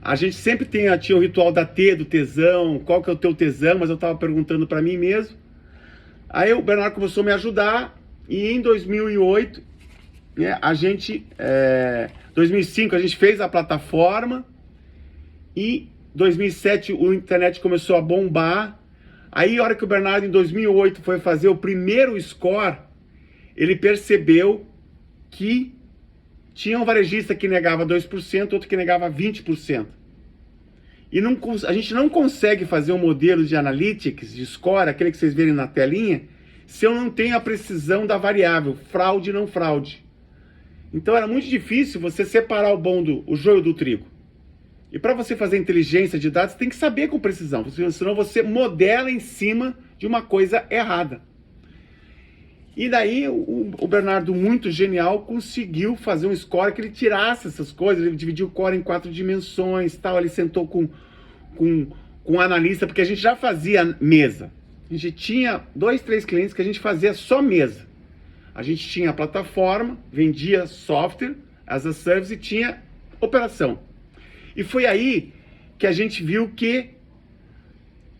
S1: a gente sempre tinha o ritual do tesão, qual que é o teu tesão, mas eu estava perguntando para mim mesmo. Aí o Bernardo começou a me ajudar e em 2008, né, 2005 a gente fez a plataforma e 2007 a internet começou a bombar. Aí a hora que o Bernardo em 2008 foi fazer o primeiro score, ele percebeu que tinha um varejista que negava 2%, outro que negava 20%. E a gente não consegue fazer um modelo de analytics, de score, aquele que vocês verem na telinha, se eu não tenho a precisão da variável, fraude e não fraude. Então era muito difícil você separar o joio do trigo. E para você fazer inteligência de dados, tem que saber com precisão, senão você modela em cima de uma coisa errada. E daí o Bernardo, muito genial, conseguiu fazer um score que ele tirasse essas coisas, ele dividiu o core em 4 dimensões, tal. Ele sentou com um analista, porque a gente já fazia mesa. A gente tinha 2, 3 clientes que a gente fazia só mesa. A gente tinha a plataforma, vendia software, as a service e tinha operação. E foi aí que a gente viu que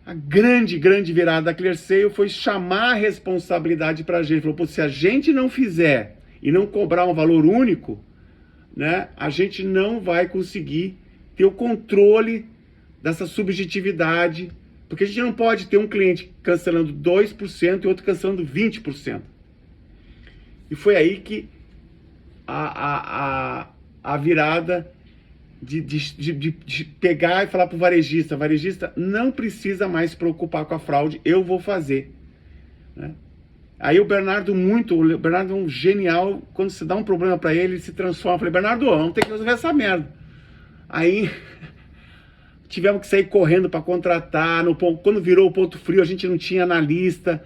S1: a grande virada da ClearSale foi chamar a responsabilidade para a gente. Falou, pô, se a gente não fizer e não cobrar um valor único, né, a gente não vai conseguir ter o controle dessa subjetividade, porque a gente não pode ter um cliente cancelando 2% e outro cancelando 20%. E foi aí que a virada de pegar e falar para o varejista, não precisa mais se preocupar com a fraude, eu vou fazer, né? Aí o Bernardo é um genial, quando se dá um problema para ele se transforma. Eu falei, Bernardo, vamos ter que resolver essa merda. Aí tivemos que sair correndo para contratar, quando virou o ponto frio a gente não tinha analista.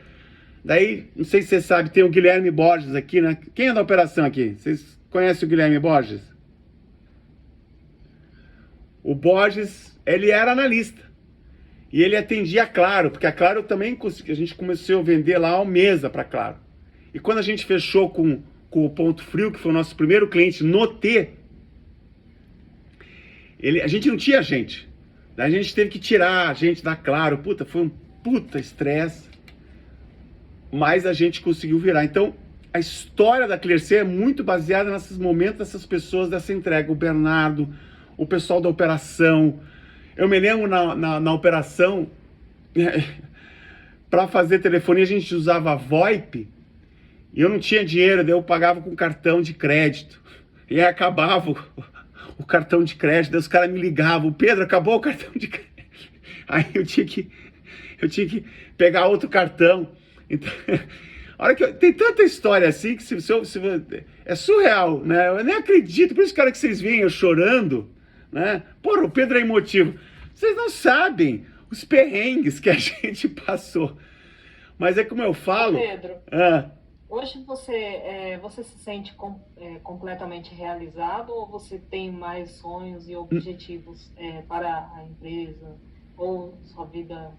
S1: Daí, não sei se você sabe, tem o Guilherme Borges aqui, né? Quem é da operação aqui? Vocês conhecem o Guilherme Borges? O Borges, ele era analista. E ele atendia a Claro, porque a Claro também, a gente começou a vender lá a mesa para Claro. E quando a gente fechou com o Ponto Frio, que foi o nosso primeiro cliente no T, a gente não tinha gente. Daí a gente teve que tirar a gente da Claro. Puta, foi um puta estresse. Mas a gente conseguiu virar. Então, a história da ClearSale é muito baseada nesses momentos, dessas pessoas, dessa entrega. O Bernardo, o pessoal da operação. Eu me lembro na operação, para fazer telefonia a gente usava VoIP, e eu não tinha dinheiro, daí eu pagava com cartão de crédito. E aí acabava o cartão de crédito, daí os caras me ligavam, Pedro, acabou o cartão de crédito. Aí eu tinha que pegar outro cartão. Então, A hora que tem tanta história assim que é surreal, né? Eu nem acredito, por isso que a hora que vocês veem eu chorando, né? Porra, o Pedro é emotivo. Vocês não sabem os perrengues que a gente passou. Mas é como eu falo...
S2: Pedro,
S1: Ah,
S2: hoje você se sente completamente realizado ou você tem mais sonhos e objetivos para a empresa ou sua vida?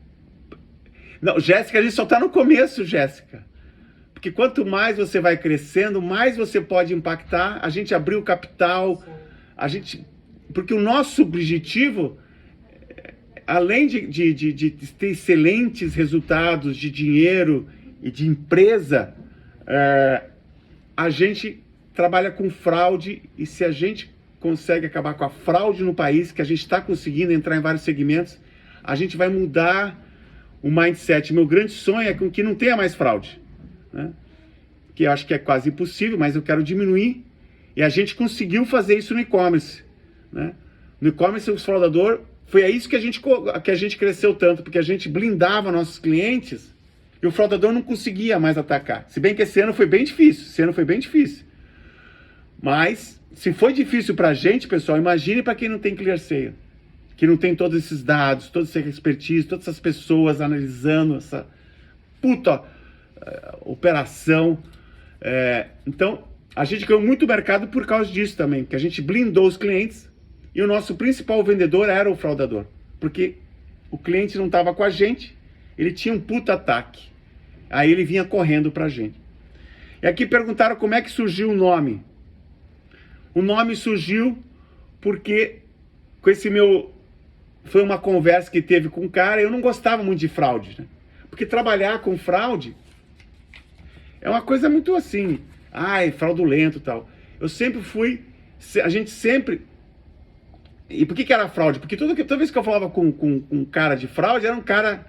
S1: não, Jéssica, a gente só está no começo, Jéssica. Porque quanto mais você vai crescendo, mais você pode impactar. A gente abriu capital, porque o nosso objetivo, além de ter excelentes resultados de dinheiro e de empresa, a gente trabalha com fraude, e se a gente consegue acabar com a fraude no país, que a gente está conseguindo entrar em vários segmentos, a gente vai mudar o mindset. Meu grande sonho é que não tenha mais fraude, né? Que eu acho que é quase impossível, mas eu quero diminuir, e a gente conseguiu fazer isso no e-commerce, né? No e-commerce, o fraudador, foi a isso que a gente cresceu tanto, porque a gente blindava nossos clientes e o fraudador não conseguia mais atacar. Se bem que esse ano foi bem difícil. Mas, se foi difícil pra gente, pessoal, imagine para quem não tem ClearSale, que não tem todos esses dados, toda essa expertise, todas essas pessoas analisando essa puta operação. Então, a gente ganhou muito mercado por causa disso também, que a gente blindou os clientes e o nosso principal vendedor era o fraudador, porque o cliente não estava com a gente, ele tinha um puta ataque, aí ele vinha correndo pra gente. E aqui perguntaram como é que surgiu o nome. O nome surgiu porque foi uma conversa que teve com um cara. Eu não gostava muito de fraude, né? Porque trabalhar com fraude é uma coisa muito assim, fraudulento e tal. A gente sempre... E por que era fraude? Porque toda vez que eu falava com um cara de fraude, era um cara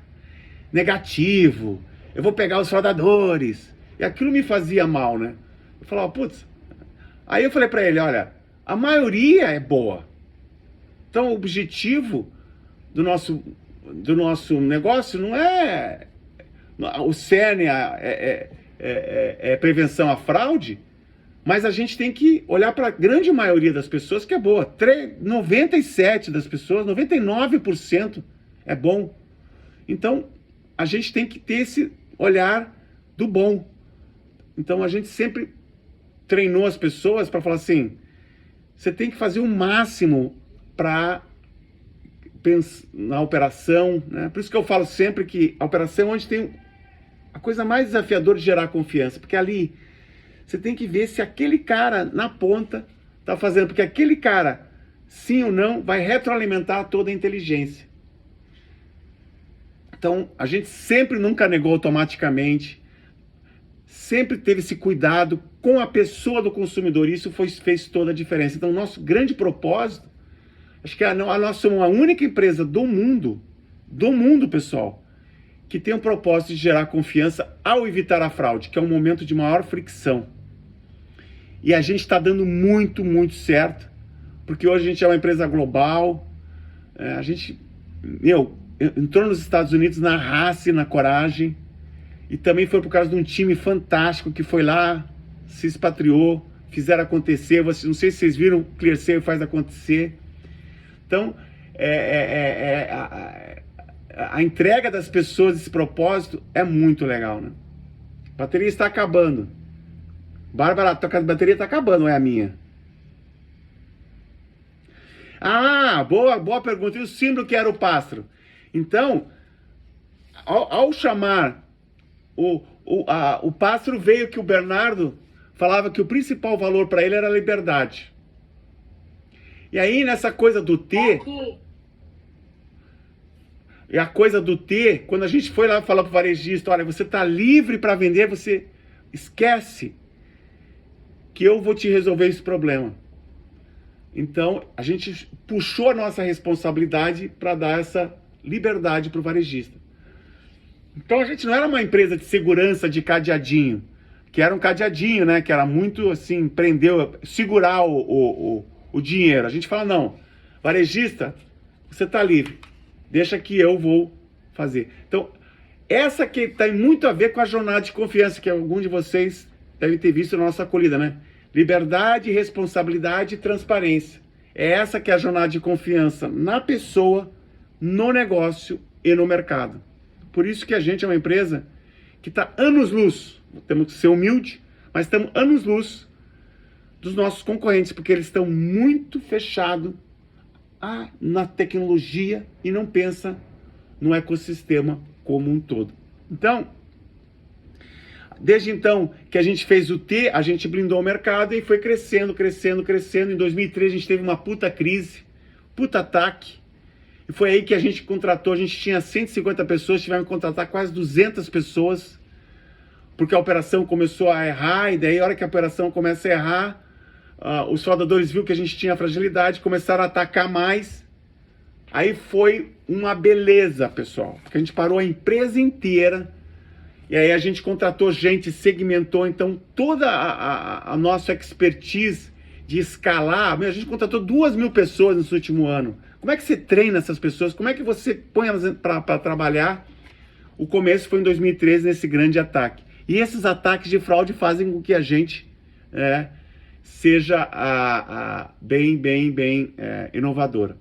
S1: negativo. Eu vou pegar os fraudadores. E aquilo me fazia mal, né? Eu falava, putz... Aí eu falei pra ele, olha, a maioria é boa. Então o objetivo do nosso negócio não é... O cerne é prevenção à fraude, mas a gente tem que olhar para a grande maioria das pessoas que é boa. 97% das pessoas, 99% é bom. Então a gente tem que ter esse olhar do bom. Então a gente sempre treinou as pessoas para falar assim, você tem que fazer o máximo para pensar na operação, né? Por isso que eu falo sempre que a operação é onde tem a coisa mais desafiadora de gerar confiança, porque ali você tem que ver se aquele cara na ponta está fazendo, porque aquele cara, sim ou não, vai retroalimentar toda a inteligência. Então, a gente sempre nunca negou automaticamente, sempre teve esse cuidado com a pessoa do consumidor, e isso fez toda a diferença. Então, o nosso grande propósito, acho que nós somos a única empresa do mundo, pessoal, que tem o propósito de gerar confiança ao evitar a fraude, que é um momento de maior fricção. E a gente está dando muito, muito certo, porque hoje a gente é uma empresa global, a gente entrou nos Estados Unidos na raça e na coragem, e também foi por causa de um time fantástico que foi lá, se expatriou, fizeram acontecer. Não sei se vocês viram, ClearSale faz acontecer. Então, a entrega das pessoas desse propósito é muito legal, né? A bateria está acabando. Bárbara, a bateria está acabando, ou é a minha? Boa pergunta. E o símbolo que era o pássaro? Então, ao chamar o pássaro, veio que o Bernardo falava que o principal valor para ele era a liberdade. E aí, nessa coisa do T... E a coisa do T, quando a gente foi lá falar para o varejista, olha, você está livre para vender, você esquece que eu vou te resolver esse problema. Então, a gente puxou a nossa responsabilidade para dar essa liberdade para o varejista. Então, a gente não era uma empresa de segurança de cadeadinho, que era um cadeadinho, né? Que era muito assim, segurar o dinheiro. A gente fala, não, varejista, você está livre. Deixa que eu vou fazer. Então, essa que tem muito a ver com a jornada de confiança, que algum de vocês devem ter visto na nossa acolhida, né? Liberdade, responsabilidade e transparência. É essa que é a jornada de confiança na pessoa, no negócio e no mercado. Por isso que a gente é uma empresa que está anos-luz. Temos que ser humilde, mas estamos anos-luz dos nossos concorrentes, porque eles estão muito fechados na tecnologia e não pensam no ecossistema como um todo. Então, desde então que a gente fez o T, a gente blindou o mercado e foi crescendo, crescendo, crescendo. Em 2003 a gente teve uma puta crise, puta ataque. E foi aí que a gente contratou, a gente tinha 150 pessoas, tivemos que contratar quase 200 pessoas, porque a operação começou a errar, e daí a hora que a operação começa a errar, os fraudadores viram que a gente tinha fragilidade, começaram a atacar mais. Aí foi uma beleza, pessoal, porque a gente parou a empresa inteira, e aí a gente contratou gente, segmentou, então toda a nossa expertise de escalar, a gente contratou 2.000 pessoas nesse último ano. Como é que você treina essas pessoas? Como é que você põe elas para trabalhar? O começo foi em 2013, nesse grande ataque. E esses ataques de fraude fazem com que a gente seja bem inovadora.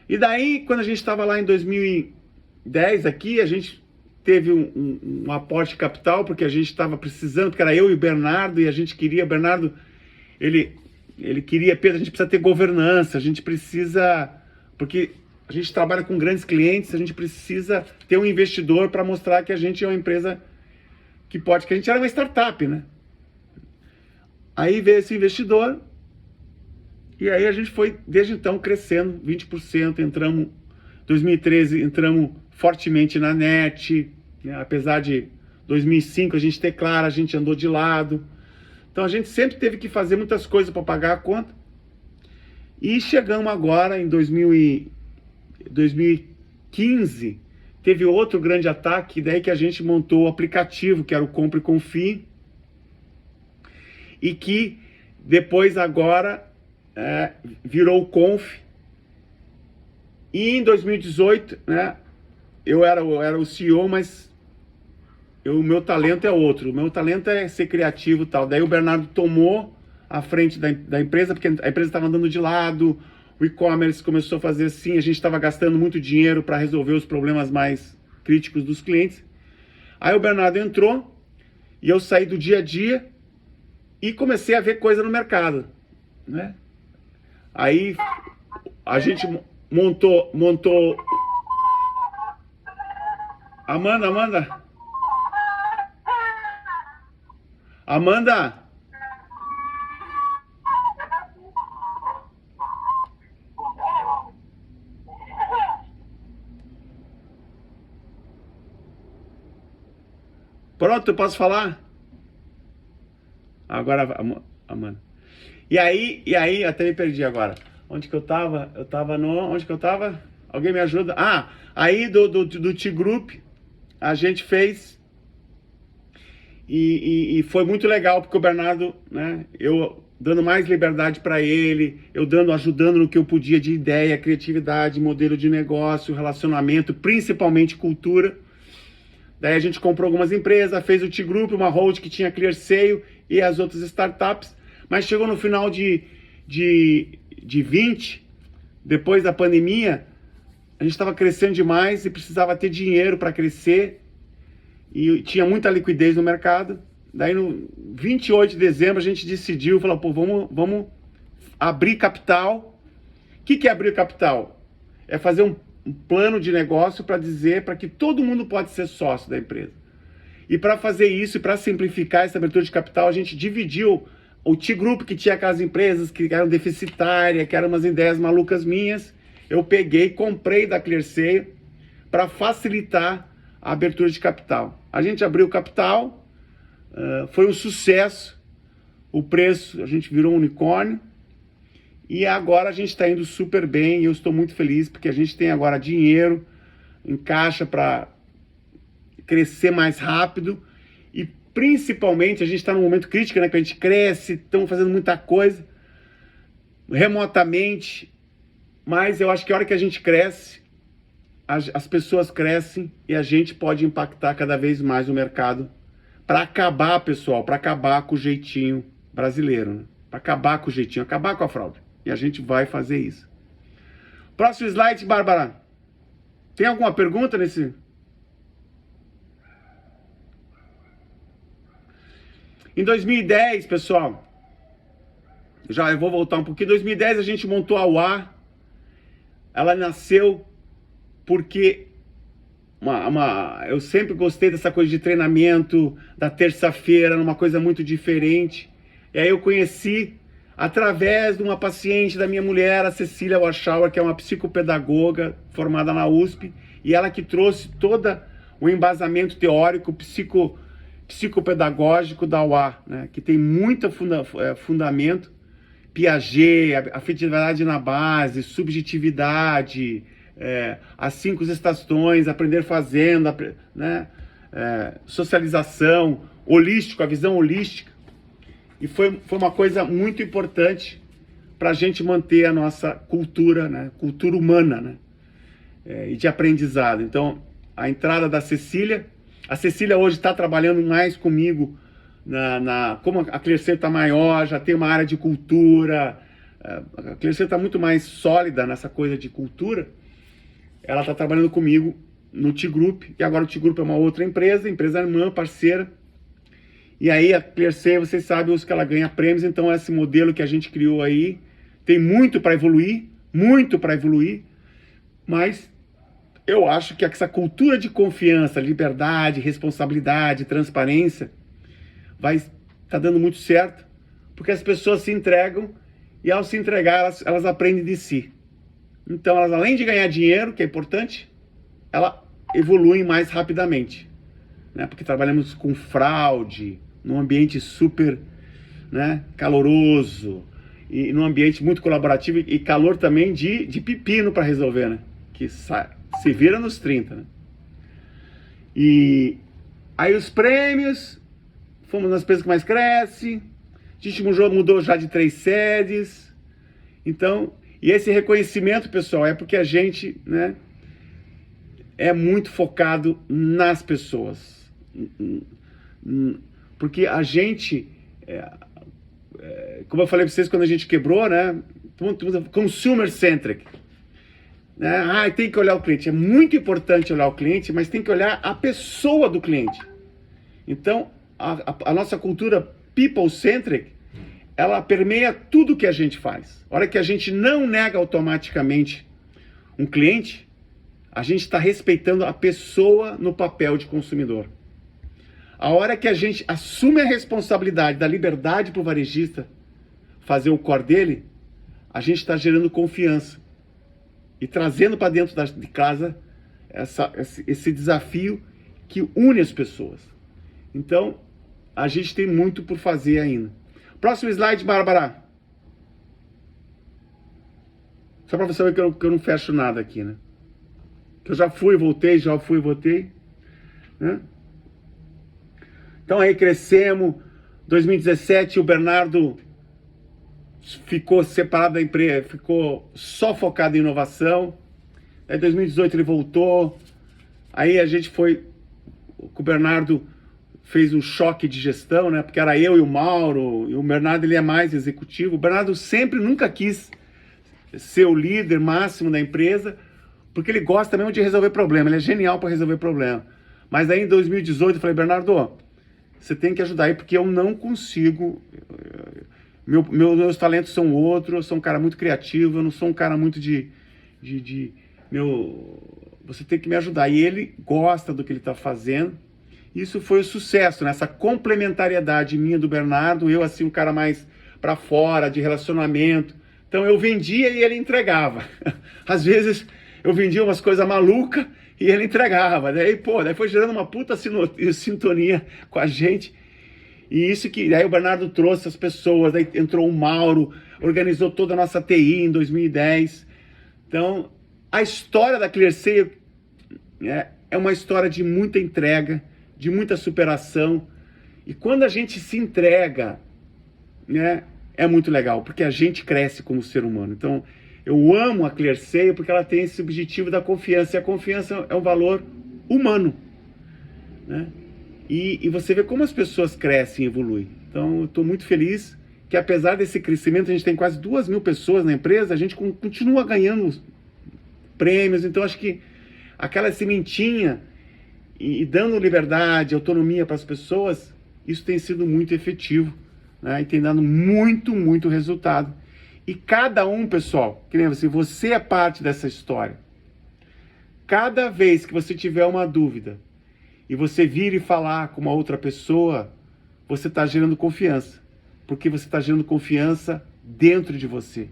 S1: E daí, quando a gente estava lá em 2010, aqui, a gente teve um aporte de capital, porque a gente estava precisando, porque era eu e o Bernardo, e a gente queria, o Bernardo, ele queria, Pedro, a gente precisa ter governança, a gente precisa, porque a gente trabalha com grandes clientes, a gente precisa ter um investidor para mostrar que a gente é uma empresa que a gente era uma startup, né? Aí veio esse investidor, e aí a gente foi, desde então, crescendo 20%, entramos, 2013, entramos fortemente na net, né? Apesar de 2005 a gente ter Clara, a gente andou de lado. Então a gente sempre teve que fazer muitas coisas para pagar a conta. E chegamos agora em 2015, teve outro grande ataque, daí que a gente montou o aplicativo, que era o Compre e Confie, e que depois agora virou o Conf. E em 2018, né, eu era o CEO, mas o meu talento é outro. O meu talento é ser criativo e tal. Daí o Bernardo tomou a frente da empresa, porque a empresa estava andando de lado, o e-commerce começou a fazer assim, a gente estava gastando muito dinheiro para resolver os problemas mais críticos dos clientes. Aí o Bernardo entrou e eu saí do dia a dia e comecei a ver coisa no mercado, né? Aí a gente montou... Amanda! Pronto, eu posso falar? Agora, Amanda. E aí, até me perdi agora. Onde que eu tava? Onde que eu tava? Alguém me ajuda? Aí do T-Group, a gente fez... E foi muito legal, porque o Bernardo, né, eu dando mais liberdade para ele, ajudando no que eu podia de ideia, criatividade, modelo de negócio, relacionamento, principalmente cultura. Daí a gente comprou algumas empresas, fez o T-Group, uma hold que tinha ClearSale e as outras startups, mas chegou no final de 20, depois da pandemia, a gente estava crescendo demais e precisava ter dinheiro para crescer, e tinha muita liquidez no mercado. Daí no 28 de dezembro a gente decidiu, falou, pô, vamos abrir capital. O que é abrir capital? É fazer um plano de negócio para dizer para que todo mundo pode ser sócio da empresa. E para fazer isso, e para simplificar essa abertura de capital, a gente dividiu o T-Group, que tinha aquelas empresas que eram deficitárias, que eram umas ideias malucas minhas. Eu peguei, comprei da ClearSale para facilitar a abertura de capital. A gente abriu o capital, foi um sucesso, o preço, a gente virou um unicórnio, e agora a gente está indo super bem, e eu estou muito feliz, porque a gente tem agora dinheiro em caixa para crescer mais rápido, e principalmente a gente está num momento crítico, né, que a gente cresce, estamos fazendo muita coisa, remotamente, mas eu acho que a hora que a gente cresce, as pessoas crescem e a gente pode impactar cada vez mais o mercado para acabar, pessoal, para acabar com o jeitinho brasileiro, né? Para acabar com o jeitinho, acabar com a fraude. E a gente vai fazer isso. Próximo slide, Bárbara. Tem alguma pergunta nesse? Em 2010, pessoal, eu vou voltar um pouquinho. Em 2010 a gente montou a UA. Ela nasceu porque eu sempre gostei dessa coisa de treinamento, da terça-feira, numa coisa muito diferente. E aí eu conheci, através de uma paciente da minha mulher, a Cecília Warschauer, que é uma psicopedagoga formada na USP, e ela que trouxe todo o embasamento teórico, psicopedagógico da UA, né? Que tem muito fundamento, Piaget, afetividade na base, subjetividade, as 5 estações, aprender fazendo, né? Socialização, holístico, a visão holística. E foi uma coisa muito importante para a gente manter a nossa cultura, né? Cultura humana, né? E de aprendizado. Então, a entrada da Cecília, a Cecília hoje está trabalhando mais comigo, como a Clercer está maior, já tem uma área de cultura, a Clercer está muito mais sólida nessa coisa de cultura, ela está trabalhando comigo no T-Group, e agora o T-Group é uma outra empresa irmã, parceira. E aí a Clercer, vocês sabem, que ela ganha prêmios, então esse modelo que a gente criou aí tem muito para evoluir, mas eu acho que essa cultura de confiança, liberdade, responsabilidade, transparência, tá dando muito certo, porque as pessoas se entregam, e ao se entregar, elas aprendem de si. Então, elas, além de ganhar dinheiro, que é importante, elas evoluem mais rapidamente, né? Porque trabalhamos com fraude, num ambiente super, né, caloroso, e num ambiente muito colaborativo, e calor também de pepino para resolver, né? Que se vira nos 30, né? E aí os prêmios, fomos nas empresas que mais cresce, a gente mudou já de 3 sedes, então, e esse reconhecimento, pessoal, é porque a gente, né, é muito focado nas pessoas, porque a gente, como eu falei para vocês quando a gente quebrou, né, consumer-centric, né, tem que olhar o cliente, é muito importante olhar o cliente, mas tem que olhar a pessoa do cliente. Então, a nossa cultura people-centric, ela permeia tudo que a gente faz. A hora que a gente não nega automaticamente um cliente, a gente está respeitando a pessoa no papel de consumidor. A hora que a gente assume a responsabilidade da liberdade para o varejista fazer o core dele, a gente está gerando confiança e trazendo para dentro de casa esse desafio que une as pessoas. Então, a gente tem muito por fazer ainda. Próximo slide, Bárbara. Só para você ver que eu não fecho nada aqui, né? Que eu já fui, voltei, né? Então aí crescemos. 2017 o Bernardo ficou separado da empresa, ficou só focado em inovação. Aí 2018 ele voltou. Aí a gente foi, o Bernardo fez um choque de gestão, né? Porque era eu e o Mauro, e o Bernardo ele é mais executivo. O Bernardo nunca quis ser o líder máximo da empresa, porque ele gosta mesmo de resolver problema, ele é genial para resolver problema. Mas aí em 2018 eu falei, Bernardo, você tem que ajudar aí, porque eu não consigo, meus talentos são outros, eu sou um cara muito criativo, eu não sou um cara muito você tem que me ajudar. E ele gosta do que ele está fazendo. Isso foi o sucesso, né? Essa complementariedade minha do Bernardo, eu assim, um cara mais para fora, de relacionamento. Então eu vendia e ele entregava. Às vezes eu vendia umas coisas malucas e ele entregava. Daí foi gerando uma puta sintonia com a gente. E isso que, aí o Bernardo trouxe as pessoas, daí entrou o Mauro, organizou toda a nossa TI em 2010. Então, a história da Clercer é uma história de muita entrega, de muita superação. E quando a gente se entrega, né, é muito legal, porque a gente cresce como ser humano. Então, Eu amo a ClearSale porque ela tem esse objetivo da confiança. E a confiança é um valor humano, né? E você vê como as pessoas crescem e evoluem. Então, eu estou muito feliz que, apesar desse crescimento, a gente tem quase 2.000 pessoas na empresa, a gente continua ganhando prêmios. Então, acho que aquela sementinha e dando liberdade, autonomia para as pessoas, isso tem sido muito efetivo, né? E tem dado muito, muito resultado. E cada um, pessoal, que nem você é parte dessa história. Cada vez que você tiver uma dúvida e você vir e falar com uma outra pessoa, você está gerando confiança. Porque você está gerando confiança dentro de você,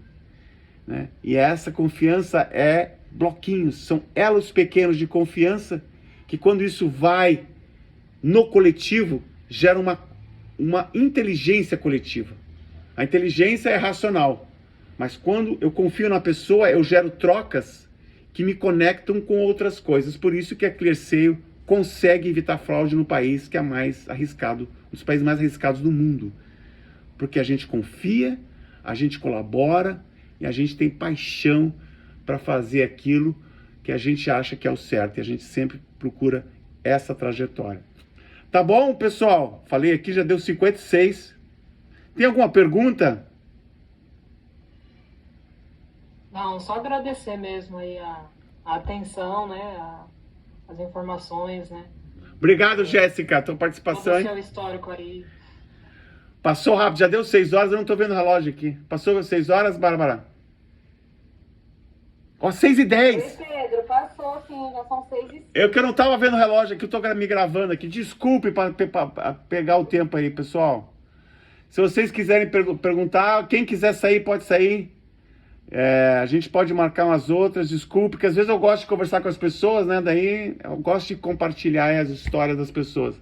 S1: né? E essa confiança é bloquinhos, são elos pequenos de confiança que, quando isso vai no coletivo, gera uma inteligência coletiva. A inteligência é racional, mas quando eu confio na pessoa, eu gero trocas que me conectam com outras coisas. Por isso que a ClearSale consegue evitar fraude no país que é mais arriscado, um dos países mais arriscados do mundo. Porque a gente confia, a gente colabora e a gente tem paixão para fazer aquilo que a gente acha que é o certo. E a gente sempre procura essa trajetória. Tá bom, pessoal? Falei aqui, já deu 56. Tem alguma pergunta?
S2: Não, só agradecer mesmo aí a atenção, né? As informações, né?
S1: Obrigado, Jéssica, tua participação.
S2: Todo o seu histórico aí.
S1: Passou rápido, já deu 6 horas, eu não tô vendo o relógio aqui. Passou 6 horas, Bárbara? Ó, 6h10.
S3: Oi, Pedro, passou sim, já são 6h05.
S1: Eu que eu não tava vendo o relógio aqui, eu tô me gravando aqui. Desculpe para pegar o tempo aí, pessoal. Se vocês quiserem perguntar, quem quiser sair, pode sair. A gente pode marcar umas outras, desculpe, porque às vezes eu gosto de conversar com as pessoas, né? Daí eu gosto de compartilhar as histórias das pessoas.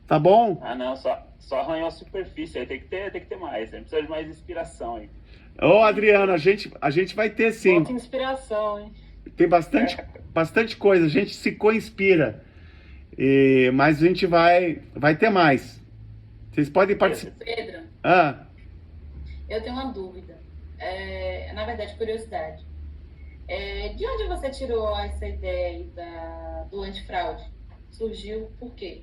S1: Tá bom?
S5: Ah, não, só arranhou a superfície, aí tem que ter mais, né? Precisa de mais inspiração aí.
S1: Ô, Adriano, a gente vai ter sim.
S2: Muita inspiração, hein?
S1: Tem bastante coisa, a gente se co-inspira. Mas a gente vai ter mais. Vocês podem participar.
S3: Pedro, eu tenho uma dúvida. Na verdade, curiosidade. De onde você tirou essa ideia aí do antifraude? Surgiu por quê?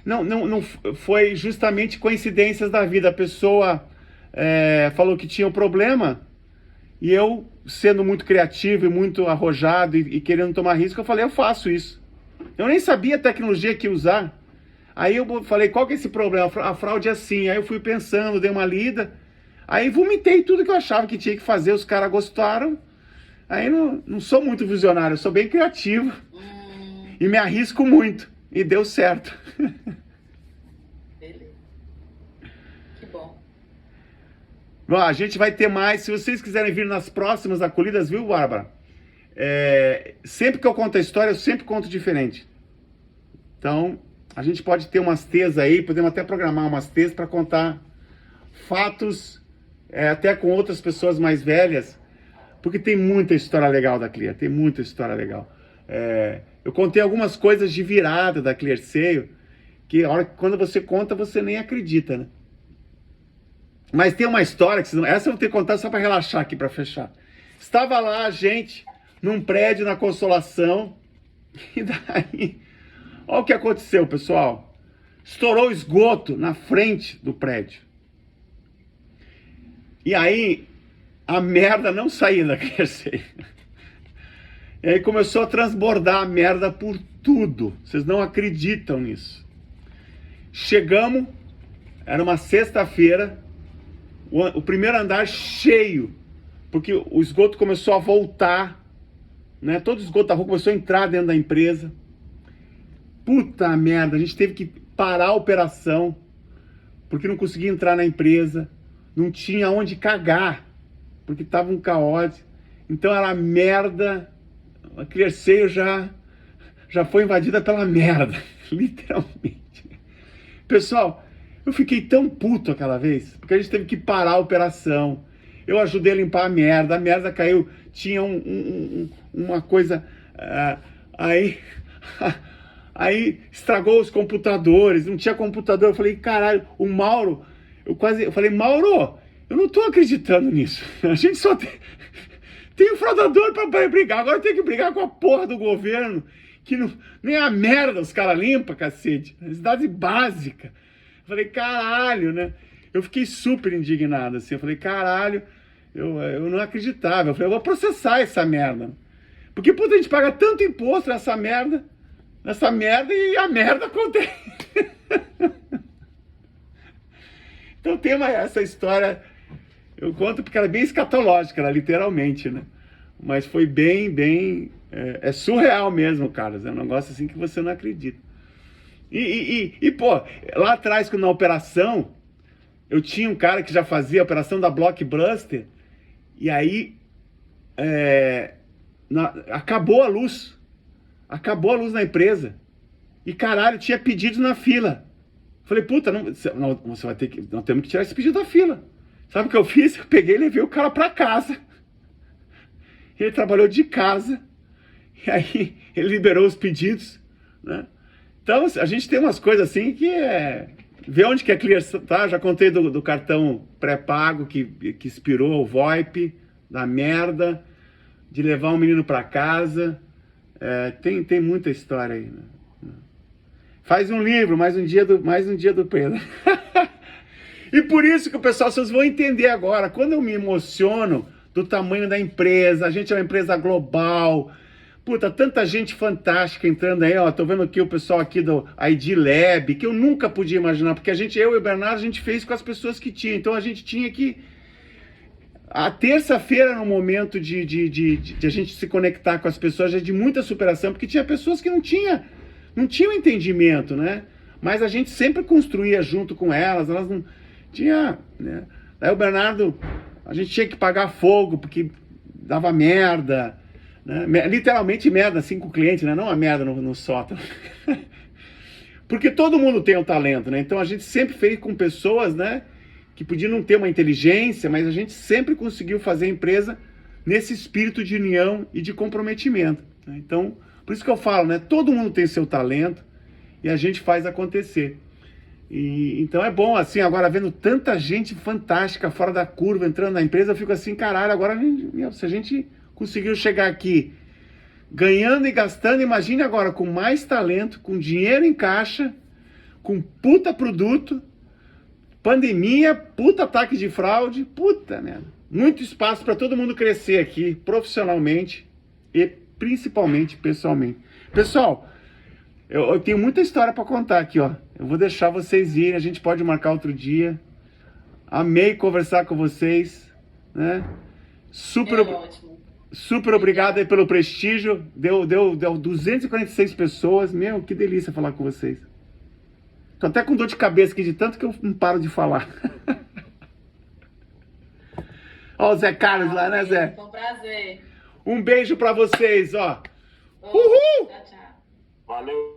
S1: Não foi justamente coincidências da vida. A pessoa falou que tinha um problema e eu, sendo muito criativo e muito arrojado e querendo tomar risco, eu falei, eu faço isso. Eu nem sabia a tecnologia que ia usar. Aí eu falei, qual que é esse problema? A fraude é assim. Aí eu fui pensando, dei uma lida, aí vomitei tudo que eu achava que tinha que fazer, os caras gostaram. Aí não sou muito visionário, eu sou bem criativo e me arrisco muito. E deu certo.
S3: Beleza. Que bom.
S1: Bom, a gente vai ter mais. Se vocês quiserem vir nas próximas acolhidas, viu, Bárbara? Sempre que eu conto a história, eu sempre conto diferente. Então, a gente pode ter umas T's aí, podemos até programar umas T's para contar fatos, até com outras pessoas mais velhas, porque tem muita história legal da Clear, tem muita história legal. Eu contei algumas coisas de virada da ClearSale, que quando você conta, você nem acredita, né? Mas tem uma história, essa eu vou ter que contar só para relaxar aqui, para fechar. Estava lá a gente, num prédio na Consolação, e daí, olha o que aconteceu, pessoal. Estourou o esgoto na frente do prédio. E aí, a merda não saía da ClearSale. E aí começou a transbordar a merda por tudo. Vocês não acreditam nisso. Chegamos, era uma sexta-feira, o primeiro andar cheio, porque o esgoto começou a voltar, né? Todo o esgoto da rua começou a entrar dentro da empresa. Puta merda, a gente teve que parar a operação, porque não conseguia entrar na empresa, não tinha onde cagar, porque tava um caos. Então era merda. A ClearSale já foi invadida pela merda, literalmente. Pessoal, eu fiquei tão puto aquela vez, porque a gente teve que parar a operação. Eu ajudei a limpar a merda caiu, tinha uma coisa, aí estragou os computadores, não tinha computador. Eu falei, caralho, o Mauro, eu falei, Mauro, Eu não tô acreditando nisso. A gente só tem um fraudador para brigar. Agora tem que brigar com a porra do governo, que não, nem a merda os caras limpam, cacete. Necessidade básica. Eu falei, caralho, né? Eu fiquei super indignado, assim. Eu falei, caralho, eu não acreditava. Eu falei, eu vou processar essa merda. Porque, puta, a gente paga tanto imposto nessa merda e a merda acontece. Então tem essa história, eu conto porque ela é bem escatológica, ela, literalmente, né? Mas foi bem, é surreal mesmo, Carlos. É um negócio assim que você não acredita. Pô, lá atrás, na operação, eu tinha um cara que já fazia a operação da Blockbuster, e aí acabou a luz na empresa, e caralho, tinha pedidos na fila. Falei, puta, você vai ter que, nós temos que tirar esse pedido da fila. Sabe o que eu fiz? Eu peguei e levei o cara pra casa. Ele trabalhou de casa, e aí ele liberou os pedidos, né? Então, a gente tem umas coisas assim que vê onde que é clear, tá? Já contei do cartão pré-pago que expirou, o VoIP, da merda, de levar um menino pra casa. Tem muita história aí, né? Faz um livro, mais um dia do Pedro. E por isso que o pessoal, vocês vão entender agora, quando eu me emociono do tamanho da empresa, a gente é uma empresa global, puta, tanta gente fantástica entrando aí, ó, tô vendo aqui o pessoal aqui do ID Lab, que eu nunca podia imaginar, porque eu e o Bernardo, a gente fez com as pessoas que tinha, então a gente tinha que... A terça-feira, no momento de a gente se conectar com as pessoas, é de muita superação, porque tinha pessoas que não tinham entendimento, né? Mas a gente sempre construía junto com elas não tinha, né? Aí o Bernardo, a gente tinha que pagar fogo, porque dava merda, né? Literalmente merda, assim, com o cliente, né? Não a merda no sótão. Porque todo mundo tem um talento, né? Então a gente sempre fez com pessoas, né, que podiam não ter uma inteligência, mas a gente sempre conseguiu fazer a empresa nesse espírito de união e de comprometimento, né? Então, por isso que eu falo, né? Todo mundo tem seu talento e a gente faz acontecer. Então é bom, assim, agora vendo tanta gente fantástica fora da curva entrando na empresa, eu fico assim, caralho, agora se a gente conseguiu chegar aqui ganhando e gastando, imagine agora com mais talento, com dinheiro em caixa, com puta produto, pandemia, puta ataque de fraude, puta merda. Muito espaço para todo mundo crescer aqui, profissionalmente e principalmente pessoalmente. Pessoal, eu tenho muita história para contar aqui, ó. Eu vou deixar vocês irem, a gente pode marcar outro dia. Amei conversar com vocês, né? Super obrigado aí pelo prestígio. Deu 246 pessoas. Meu, que delícia falar com vocês. Tô até com dor de cabeça aqui de tanto que eu não paro de falar. Ó o Zé Carlos lá, né, Zé?
S3: Foi um prazer.
S1: Um beijo pra vocês, ó.
S3: Uhul! Tchau, tchau.
S5: Valeu.